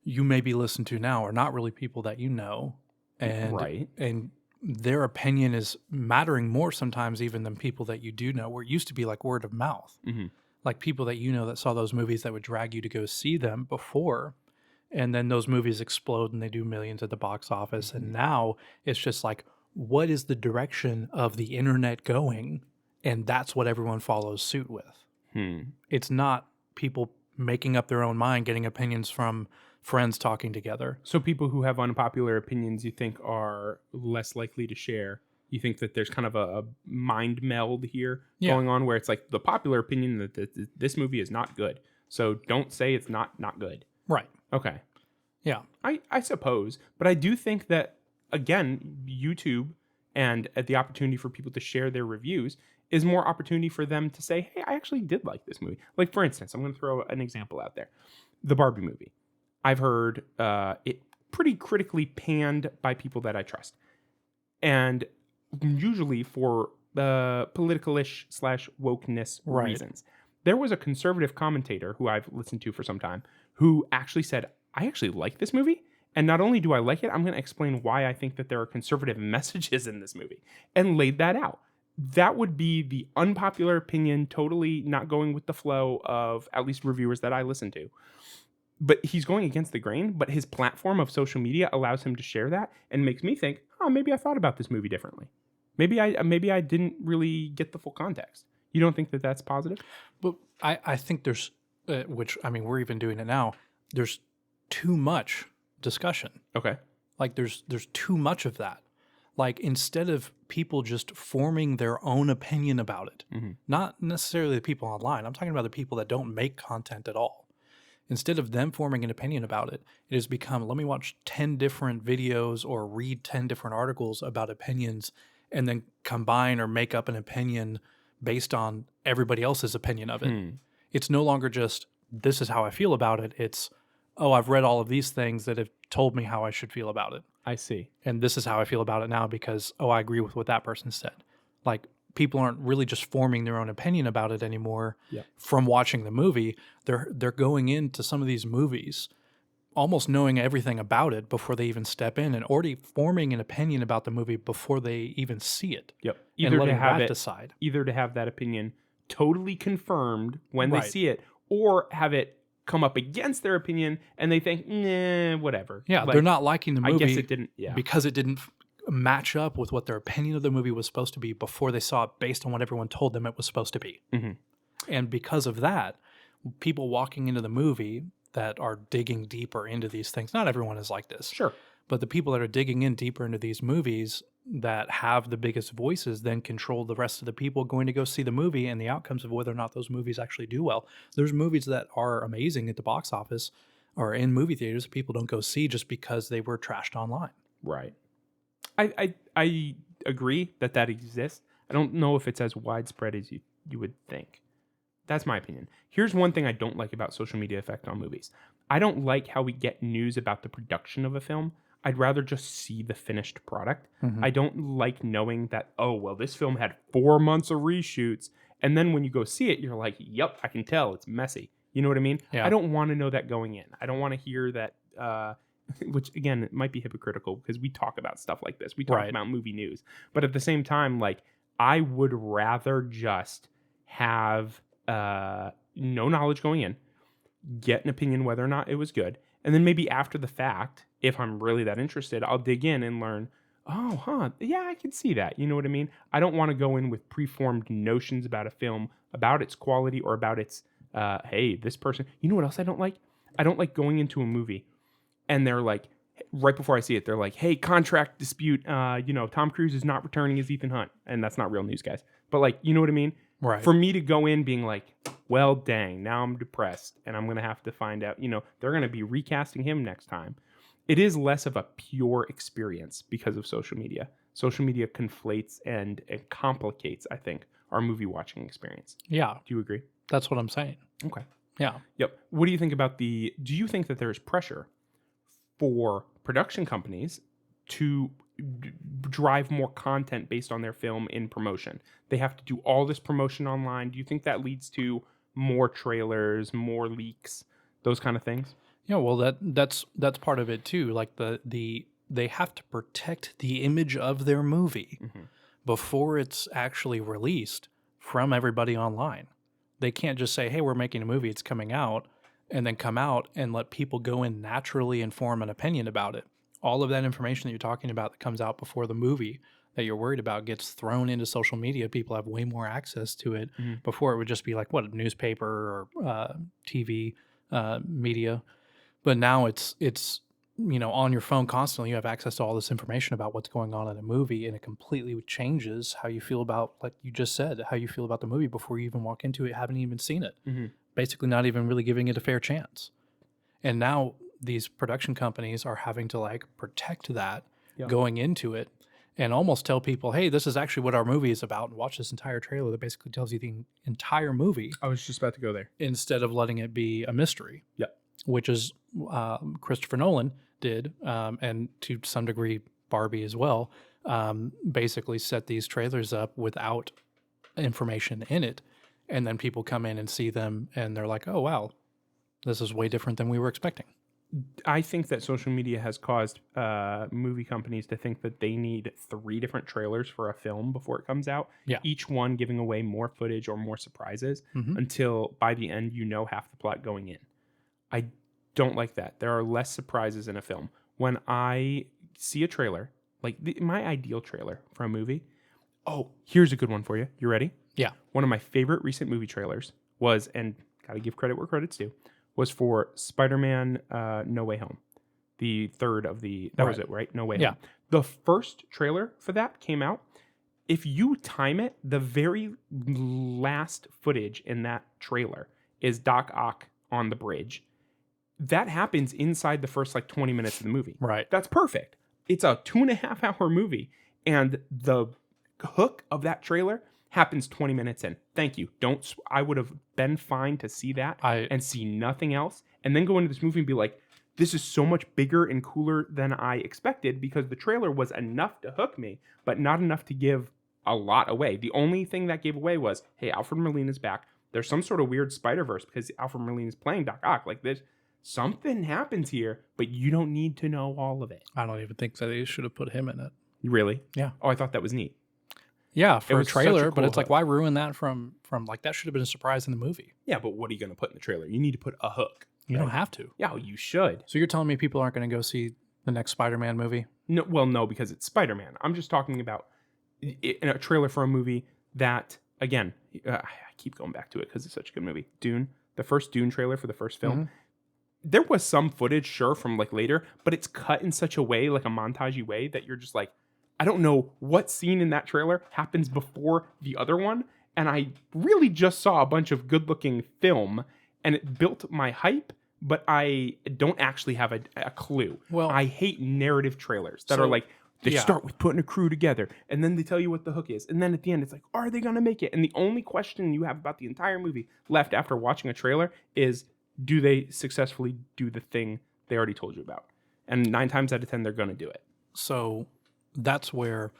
you maybe listen to now are not really people that you know. And their opinion is mattering more sometimes even than people that you do know, where it used to be like word of mouth. Mm-hmm. Like people that you know that saw those movies that would drag you to go see them before. And then those movies explode and they do millions at the box office. And now it's just like, what is the direction of the internet going? And that's what everyone follows suit with. It's not people making up their own mind, getting opinions from friends talking together.
So people who have unpopular opinions you think are less likely to share. You think that there's kind of a mind meld here going on where it's like the popular opinion that this movie is not good. So don't say it's not good.
Right.
Okay.
Yeah.
I suppose. But I do think that, again, YouTube and the opportunity for people to share their reviews is more opportunity for them to say, hey, I actually did like this movie. Like, for instance, I'm going to throw an example out there. The Barbie movie. I've heard it pretty critically panned by people that I trust. And usually for political-ish / wokeness reasons. There was a conservative commentator who I've listened to for some time who actually said, I actually like this movie. And not only do I like it, I'm going to explain why I think that there are conservative messages in this movie and laid that out. That would be the unpopular opinion, totally not going with the flow of at least reviewers that I listen to. But he's going against the grain, but his platform of social media allows him to share that and makes me think, maybe I thought about this movie differently. Maybe I didn't really get the full context. You don't think that that's positive?
But I think there's, we're even doing it now. There's too much discussion.
Okay.
Like there's too much of that. Like instead of people just forming their own opinion about it, not necessarily the people online. I'm talking about the people that don't make content at all. Instead of them forming an opinion about it, it has become, let me watch 10 different videos or read 10 different articles about opinions and then combine or make up an opinion based on everybody else's opinion of it. It's no longer just, this is how I feel about it. It's, I've read all of these things that have told me how I should feel about it.
I see.
And this is how I feel about it now because, I agree with what that person said. Like, people aren't really just forming their own opinion about it anymore from watching the movie. They're going into some of these movies almost knowing everything about it before they even step in and already forming an opinion about the movie before they even see it.
Yep.
Either and letting to have that decide.
Either to have that opinion totally confirmed when they see it, or have it come up against their opinion and they think, whatever.
Yeah, they're not liking the movie.
I guess it didn't,
because it didn't match up with what their opinion of the movie was supposed to be before they saw it based on what everyone told them it was supposed to be. And because of that, people walking into the movie that are digging deeper into these things, not everyone is like this.
Sure.
But the people that are digging in deeper into these movies that have the biggest voices then control the rest of the people going to go see the movie and the outcomes of whether or not those movies actually do well. There's movies that are amazing at the box office or in movie theaters that people don't go see just because they were trashed online.
Right. I agree that exists. I don't know if it's as widespread as you would think. That's my opinion. Here's one thing I don't like about social media effect on movies. I don't like how we get news about the production of a film. I'd rather just see the finished product. I don't like knowing that, this film had 4 months of reshoots. And then when you go see it, you're like, yep, I can tell it's messy. You know what I mean? Yeah. I don't want to know that going in. I don't want to hear that, which again, it might be hypocritical because we talk about stuff like this. We talk about movie news. But at the same time, like, I would rather just have no knowledge going in, get an opinion whether or not it was good. And then maybe after the fact, if I'm really that interested, I'll dig in and learn, yeah, I can see that. You know what I mean? I don't want to go in with preformed notions about a film, about its quality, or about its, hey, this person. You know what else I don't like? I don't like going into a movie and they're like, right before I see it, they're like, hey, contract dispute, Tom Cruise is not returning as Ethan Hunt. And that's not real news, guys. But like, you know what I mean?
Right.
For me to go in being like, well, dang, now I'm depressed and I'm going to have to find out, they're going to be recasting him next time. It is less of a pure experience because of social media. Social media conflates and it complicates, I think, our movie watching experience.
Yeah.
Do you agree?
That's what I'm saying.
Okay.
Yeah.
Yep. What do you think about do you think that there's pressure for production companies to drive more content based on their film in promotion? They have to do all this promotion online. Do you think that leads to more trailers, more leaks, those kind of things?
Yeah, well, that's part of it too. Like they have to protect the image of their movie before it's actually released from everybody online. They can't just say, "Hey, we're making a movie; it's coming out," and then come out and let people go in naturally and form an opinion about it. All of that information that you're talking about that comes out before the movie that you're worried about gets thrown into social media. People have way more access to it. Before it would just be like, what, a newspaper or TV media. But now it's on your phone constantly. You have access to all this information about what's going on in a movie, and it completely changes how you feel about, like you just said, how you feel about the movie before you even walk into it, haven't even seen it. Basically not even really giving it a fair chance. And now these production companies are having to like protect that going into it and almost tell people, hey, this is actually what our movie is about, and watch this entire trailer that basically tells you the entire movie.
I was just about to go there.
Instead of letting it be a mystery.
Yeah.
Which is Christopher Nolan did, and to some degree Barbie as well, basically set these trailers up without information in it. And then people come in and see them and they're like, oh, wow, this is way different than we were expecting.
I think that social media has caused movie companies to think that they need 3 different trailers for a film before it comes out.
Yeah.
Each one giving away more footage or more surprises until by the end half the plot going in. I don't like that. There are less surprises in a film. When I see a trailer, like my ideal trailer for a movie, here's a good one for you. You ready?
Yeah.
One of my favorite recent movie trailers was, and gotta give credit where credit's due, was for Spider-Man No Way Home. The third of that was it, right? No Way Home. The first trailer for that came out. If you time it, the very last footage in that trailer is Doc Ock on the bridge. That happens inside the first 20 minutes of the movie.
Right.
That's perfect. It's a 2.5 hour movie, and the hook of that trailer happens 20 minutes in. Thank you. I would have been fine to see that and see nothing else, and then go into this movie and be like, this is so much bigger and cooler than I expected, because the trailer was enough to hook me, but not enough to give a lot away. The only thing that gave away was, hey, Alfred Molina's back. There's some sort of weird Spider-Verse because Alfred Molina's playing Doc Ock. Like this. Something happens here, but you don't need to know all of it.
I don't even think that they should have put him in it.
Really?
Yeah.
Oh, I thought that was neat.
Yeah, for a trailer,
cool
but it's
hook.
like, why ruin that from like, that should have been a surprise in the movie.
Yeah, but what are you going to put in the trailer? You need to put a hook.
You don't have to.
Yeah, you should.
So you're telling me people aren't going to go see the next Spider-Man movie?
No, well, no, because it's Spider-Man. I'm just talking about in a trailer for a movie that, again, I keep going back to it because it's such a good movie. Dune, the first Dune trailer for the first film. There was some footage, sure, from later, but it's cut in such a way, like a montagey way, that you're just like, I don't know what scene in that trailer happens before the other one. And I really just saw a bunch of good-looking film, and it built my hype, but I don't actually have a clue. Well, I hate narrative trailers that are like, they start with putting a crew together, and then they tell you what the hook is. And then at the end, it's like, are they going to make it? And the only question you have about the entire movie left after watching a trailer is, do they successfully do the thing they already told you about? And 9 times out of 10, they're going to do it.
So that's where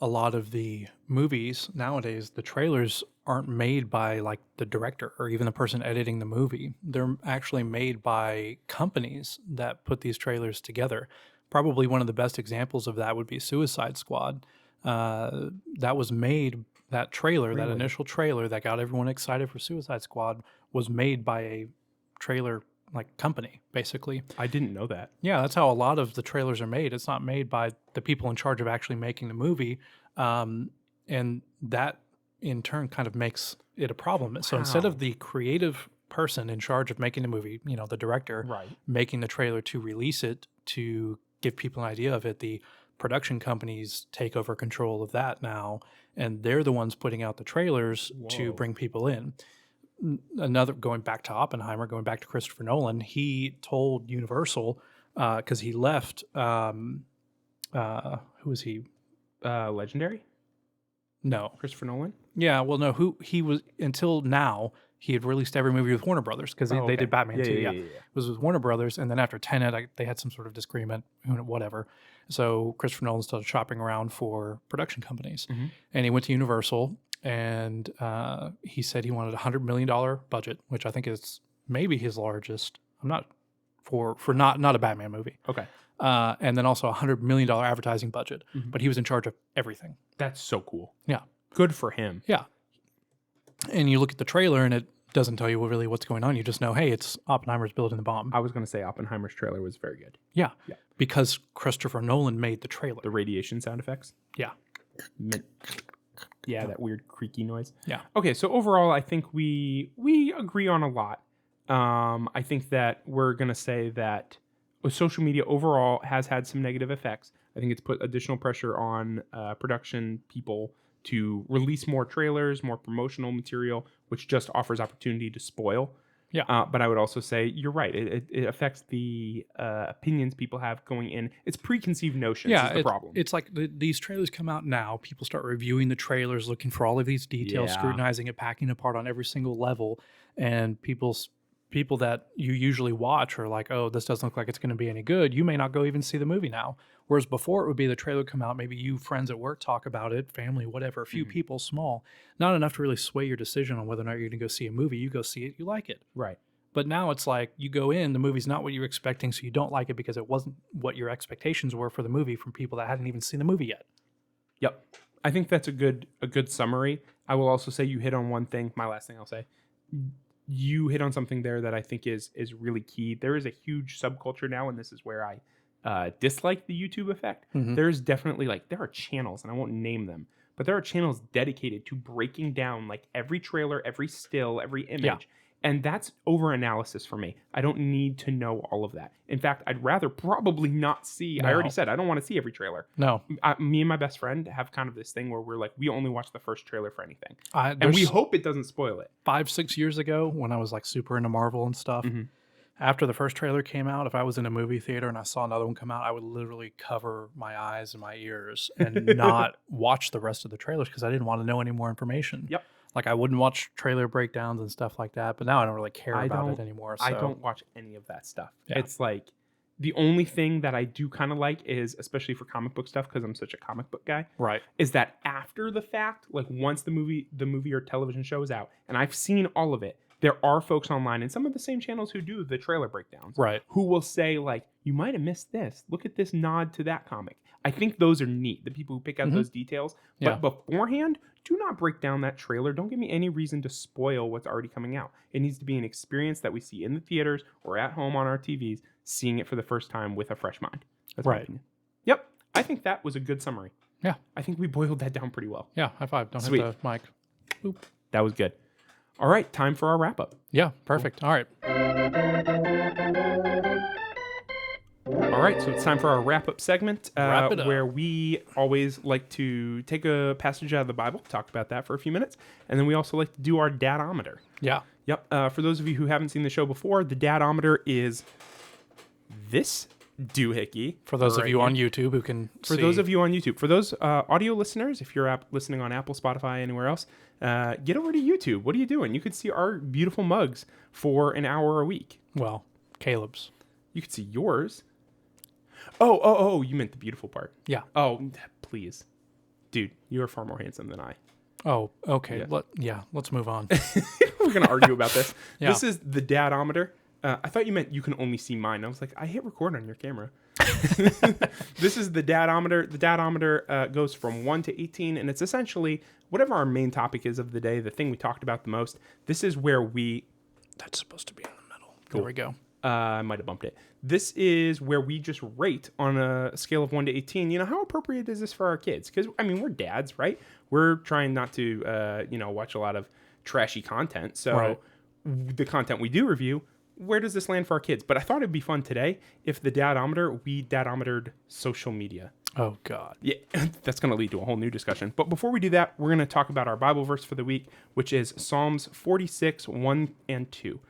a lot of the movies nowadays, the trailers aren't made by like the director or even the person editing the movie. They're actually made by companies that put these trailers together. Probably one of the best examples of that would be Suicide Squad. That was made, that trailer, that initial trailer that got everyone excited for Suicide Squad was made by a trailer like company, basically.
I didn't know that.
Yeah, that's how a lot of the trailers are made. It's not made by the people in charge of actually making the movie. And that in turn kind of makes it a problem. So instead of the creative person in charge of making the movie, the director, making the trailer to release it, to give people an idea of it. The production companies take over control of that now, and they're the ones putting out the trailers to bring people in. Another, going back to Oppenheimer, going back to Christopher Nolan, he told Universal, because he left, who was he?
Legendary?
No.
Christopher Nolan?
Yeah, well, no, who he was, until now, he had released every movie with Warner Brothers, because they did Batman too. Yeah. It was with Warner Brothers, and then after Tenet, they had some sort of disagreement, whatever. So Christopher Nolan started shopping around for production companies, and he went to Universal, and he said he wanted a $100 million budget, which I think is maybe his largest. I'm not for not a Batman movie.
Okay.
And then also a $100 million advertising budget, but he was in charge of everything.
That's so cool.
Yeah.
Good for him.
Yeah. And you look at the trailer and it doesn't tell you really what's going on. You just know, hey, it's Oppenheimer's building the bomb.
I was going to say Oppenheimer's trailer was very good.
Yeah. Because Christopher Nolan made the trailer.
The radiation sound effects?
Yeah.
Yeah, that weird creaky noise.
Yeah.
Okay, so overall, I think we agree on a lot. I think that we're going to say that social media overall has had some negative effects. I think it's put additional pressure on production people to release more trailers, more promotional material, which just offers opportunity to spoil.
Yeah.
But I would also say you're right. It affects the opinions people have going in. It's preconceived notions is the problem.
It's like these trailers come out now. People start reviewing the trailers, looking for all of these details, scrutinizing it, packing it apart on every single level. And people that you usually watch are like, oh, this doesn't look like it's going to be any good. You may not go even see the movie now. Whereas before it would be the trailer come out, maybe you friends at work talk about it, family, whatever, a few people, small, not enough to really sway your decision on whether or not you're going to go see a movie. You go see it, you like it.
Right.
But now it's like you go in, the movie's not what you're expecting, so you don't like it because it wasn't what your expectations were for the movie from people that hadn't even seen the movie yet.
Yep. I think that's a good summary. I will also say you hit on one thing, my last thing I'll say. You hit on something there that I think is really key. There is a huge subculture now, and this is where I dislike the YouTube effect. There's definitely there are channels, and I won't name them, but there are channels dedicated to breaking down every trailer, every still, every image. Yeah. And that's over-analysis for me. I don't need to know all of that. In fact, I'd rather probably not see. No. I already said I don't want to see every trailer.
No.
Me and my best friend have kind of this thing where we're like, we only watch the first trailer for anything. And we hope it doesn't spoil it.
5-6 years ago, when I was super into Marvel and stuff, after the first trailer came out, if I was in a movie theater and I saw another one come out, I would literally cover my eyes and my ears and not watch the rest of the trailers because I didn't want to know any more information.
Yep.
I wouldn't watch trailer breakdowns and stuff like that, but now I don't really care about it anymore. So.
I don't watch any of that stuff. Yeah. It's the only thing that I do kind of like is, especially for comic book stuff, because I'm such a comic book guy,
right?
Is that after the fact, once the movie or television show is out, and I've seen all of it, there are folks online and some of the same channels who do the trailer breakdowns,
right?
Who will say you might have missed this. Look at this nod to that comic. I think those are neat. The people who pick out those details, but beforehand, do not break down that trailer. Don't give me any reason to spoil what's already coming out. It needs to be an experience that we see in the theaters or at home on our TVs, seeing it for the first time with a fresh mind. That's my opinion. Yep. I think that was a good summary.
Yeah.
I think we boiled that down pretty well.
Yeah. High five. Don't hit the mic. Oop.
That was good. All right. Time for our wrap up.
Yeah. Perfect. Cool. All right.
All right, so it's time for our wrap-up segment,
Wrap it up.
Where we always like to take a passage out of the Bible, talk about that for a few minutes, and then we also like to do our dadometer.
Yeah.
Yep. For those of you who haven't seen the show before, the dadometer is this doohickey.
For those of you on YouTube who can see.
For those of you on YouTube. For those audio listeners, if you're listening on Apple, Spotify, anywhere else, get over to YouTube. What are you doing? You could see our beautiful mugs for an hour a week.
Well, Caleb's.
You could see yours. Oh, you meant the beautiful part.
Yeah.
Oh, please. Dude, you are far more handsome than I.
Oh, okay. Let's move on.
We're going to argue about this.
Yeah.
This is the dadometer. I thought you meant you can only see mine. I was like, I hit record on your camera. This is the dadometer. The dadometer goes from 1 to 18, and it's essentially whatever our main topic is of the day, the thing we talked about the most. This is where we...
That's supposed to be in the middle.
Cool.
There we go.
I might have bumped it. This is where we just rate on a scale of 1 to 18. How appropriate is this for our kids? Because, we're dads, right? We're trying not to, watch a lot of trashy content. So the content we do review, where does this land for our kids? But I thought it'd be fun today if we dadometered social media.
Oh, God.
Yeah, that's going to lead to a whole new discussion. But before we do that, we're going to talk about our Bible verse for the week, which is Psalms 46, 1 and 2.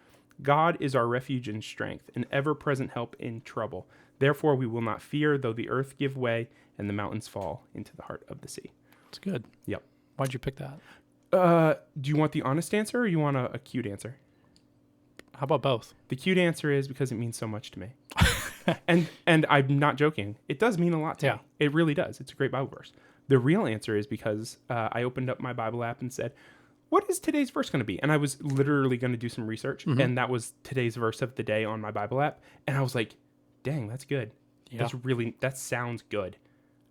God is our refuge and strength, an ever-present help in trouble. Therefore we will not fear, though the earth give way and the mountains fall into the heart of the sea.
It's good.
Yep.
Why'd you pick that?
Do you want the honest answer or you want a cute answer?
How about both?
The cute answer is because it means so much to me. and I'm not joking. It does mean a lot to me. It really does. It's a great Bible verse. The real answer is because I opened up my Bible app and said, what is today's verse going to be? And I was literally going to do some research, and that was today's verse of the day on my Bible app. And I was like, dang, that's good. Yeah. That sounds good.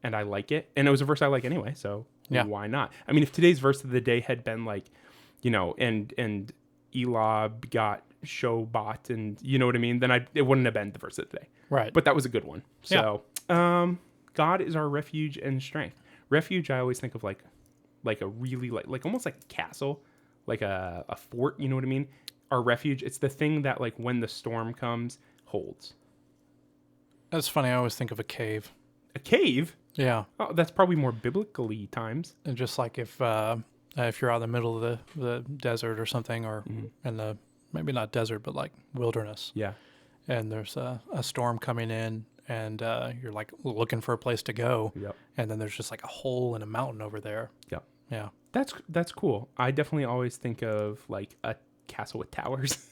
And I like it. And it was a verse I like anyway, so why not? I mean, if today's verse of the day had been like, and Elob got Showbot, and you know what I mean, then it wouldn't have been the verse of the day.
Right.
But that was a good one. So, God is our refuge and strength. Refuge, I always think of like a really like almost like a castle, like a fort, you know what I mean? Our refuge, it's the thing that like when the storm comes, holds.
That's funny. I always think of a cave.
A cave?
Yeah.
Oh, that's probably more biblically times.
And just like if you're out in the middle of the desert or something, or in the, maybe not desert, but like wilderness.
Yeah.
And there's a storm coming in, and you're like looking for a place to go.
Yep.
And then there's just like a hole in a mountain over there.
Yep.
Yeah.
That's cool. I definitely always think of like a castle with towers.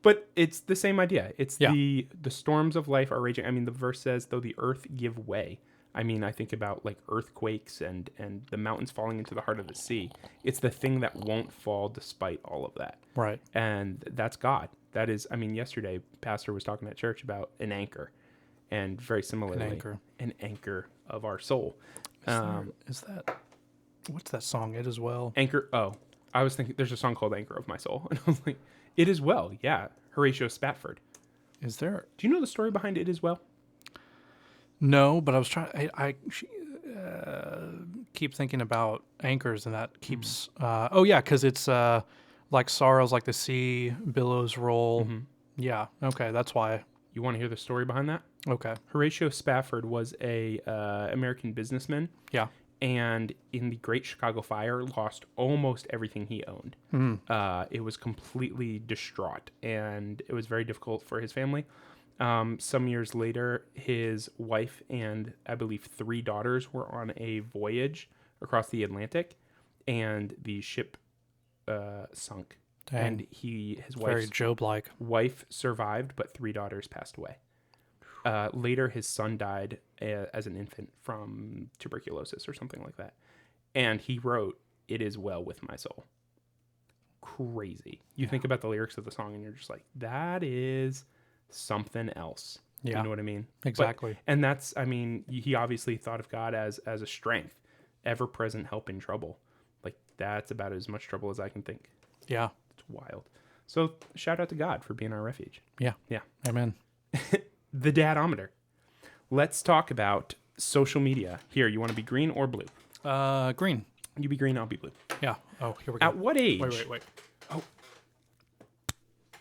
But it's the same idea. It's the storms of life are raging. I mean, the verse says, though the earth give way. I mean, I think about like earthquakes and the mountains falling into the heart of the sea. It's the thing that won't fall despite all of that.
Right. And
that's God. That is, I mean, yesterday, Pastor was talking at church about an anchor. And very similarly, an anchor of our soul.
What's that song? It Is Well.
Anchor. Oh, I was thinking there's a song called Anchor of My Soul. And I was like, It Is Well. Yeah. Horatio Spafford.
Is there?
Do you know the story behind It Is Well?
No, but I was trying. I keep thinking about anchors, and that keeps. Because it's like sorrows, like the sea billows roll. Mm-hmm. Yeah. Okay, that's why.
You want to hear the story behind that?
Okay.
Horatio Spafford was a American businessman.
Yeah.
And in the Great Chicago Fire, lost almost everything he owned. It was completely distraught, and it was very difficult for his family. Some years later, his wife and I believe 3 daughters were on a voyage across the Atlantic, and the ship sunk.
Dang.
And his
very Job-like.
Wife survived, but 3 daughters passed away. Later, his son died as an infant from tuberculosis or something like that. And he wrote, It Is Well With My Soul. Crazy. You think about the lyrics of the song and you're just like, that is something else.
Yeah.
You know what I mean?
Exactly.
And that's, I mean, he obviously thought of God as a strength, ever-present help in trouble. Like, that's about as much trouble as I can think.
Yeah.
It's wild. So, shout out to God for being our refuge.
Yeah.
Yeah.
Amen.
The dadometer. Let's talk about social media. Here, you want to be green or blue?
Green.
You be green, I'll be blue.
Yeah. Oh, here we go.
At what age?
Wait. Oh.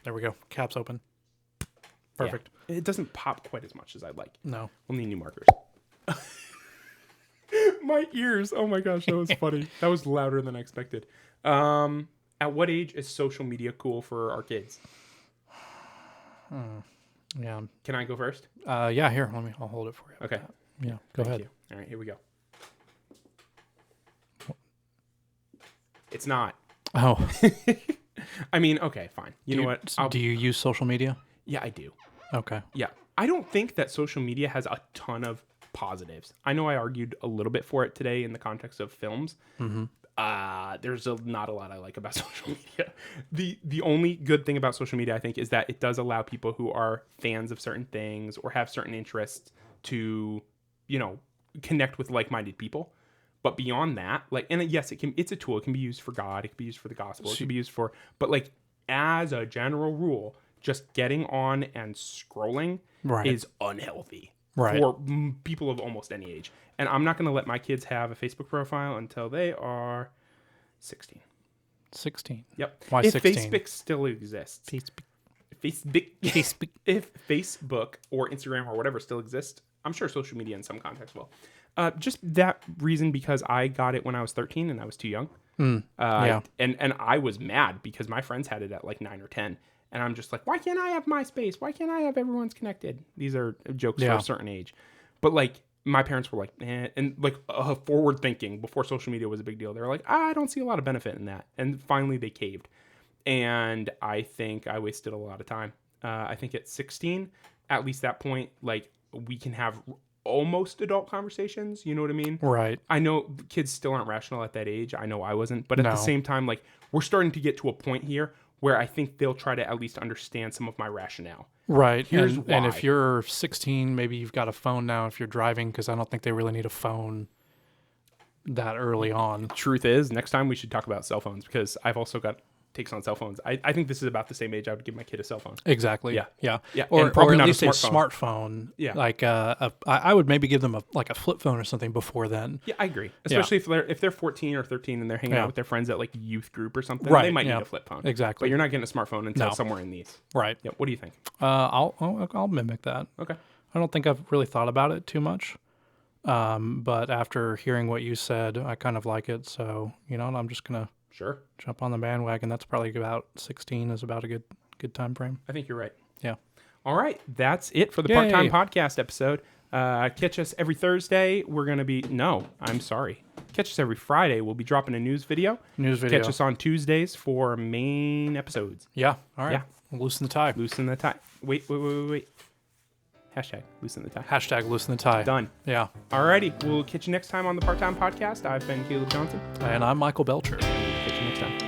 There we go. Caps open. Perfect.
Yeah. It doesn't pop quite as much as I'd like.
No.
We'll need new markers. My ears. Oh my gosh, that was funny. That was louder than I expected. At what age is social media cool for our kids?
Yeah.
Can I go first?
Yeah, here. I'll hold it for you.
Okay.
Yeah, go ahead.
You. All right, here we go. It's not.
Oh.
I mean, okay, fine. You know what?
Do you use social media?
Yeah, I do.
Okay.
Yeah. I don't think that social media has a ton of positives. I know I argued a little bit for it today in the context of films. Mm-hmm. There's not a lot I like about social media. The only good thing about social media, I think, is that it does allow people who are fans of certain things or have certain interests to, connect with like-minded people. But beyond that, and yes, it's a tool. It can be used for God. It can be used for the gospel. It can be used for, but as a general rule, just getting on and scrolling is unhealthy for people of almost any age. And I'm not going to let my kids have a Facebook profile until they are 16.
16.
Yep.
Why
if
16?
Facebook still exists.
Facebook.
If Facebook or Instagram or whatever still exists, I'm sure social media in some context will. Just that reason, because I got it when I was 13 and I was too young.
Yeah.
And I was mad because my friends had it at like 9 or 10. And I'm just like, why can't I have MySpace? Why can't I have everyone's connected? These are jokes for a certain age. But like, my parents were like, eh, and like forward thinking before social media was a big deal. They were like, I don't see a lot of benefit in that. And finally they caved. And I think I wasted a lot of time. I think at 16, at least that point, like we can have almost adult conversations. You know what I mean?
Right.
I know kids still aren't rational at that age. I know I wasn't. But at the same time, like we're starting to get to a point here where I think they'll try to at least understand some of my rationale.
Right.
Here's why.
And if you're 16, maybe you've got a phone now if you're driving, because I don't think they really need a phone that early on.
Truth is, next time we should talk about cell phones, because I've also got takes on cell phones. I think this is about the same age I would give my kid a cell phone.
Exactly.
Yeah.
Or,
and probably
or at
not
least
a smartphone.
Yeah. Like I would maybe give them a flip phone or something before then.
Yeah, I agree. Especially if they're 14 or 13 and they're hanging out with their friends at like youth group or something.
Right.
They might need a flip phone.
Exactly.
But you're not getting a smartphone until somewhere in these.
Right.
Yeah. What do you think?
I'll mimic that.
Okay.
I don't think I've really thought about it too much. But after hearing what you said, I kind of like it. So, I'm just going to jump on the bandwagon. That's probably about 16 is about a good time frame.
I think you're right.
Yeah.
All right. That's it for the Part-Time Podcast episode. Catch us every Thursday. We're going to be... No, I'm sorry. Catch us every Friday. We'll be dropping a news video. Catch us on Tuesdays for main episodes.
Yeah. All right.
Yeah.
Loosen the tie.
Loosen the tie. Wait. Hashtag loosen the tie.
Hashtag loosen the tie.
Done.
Yeah.
Alrighty. We'll catch you next time on the Part-Time Podcast. I've been Caleb Johnson.
And I'm Michael Belcher.
Catch you next time.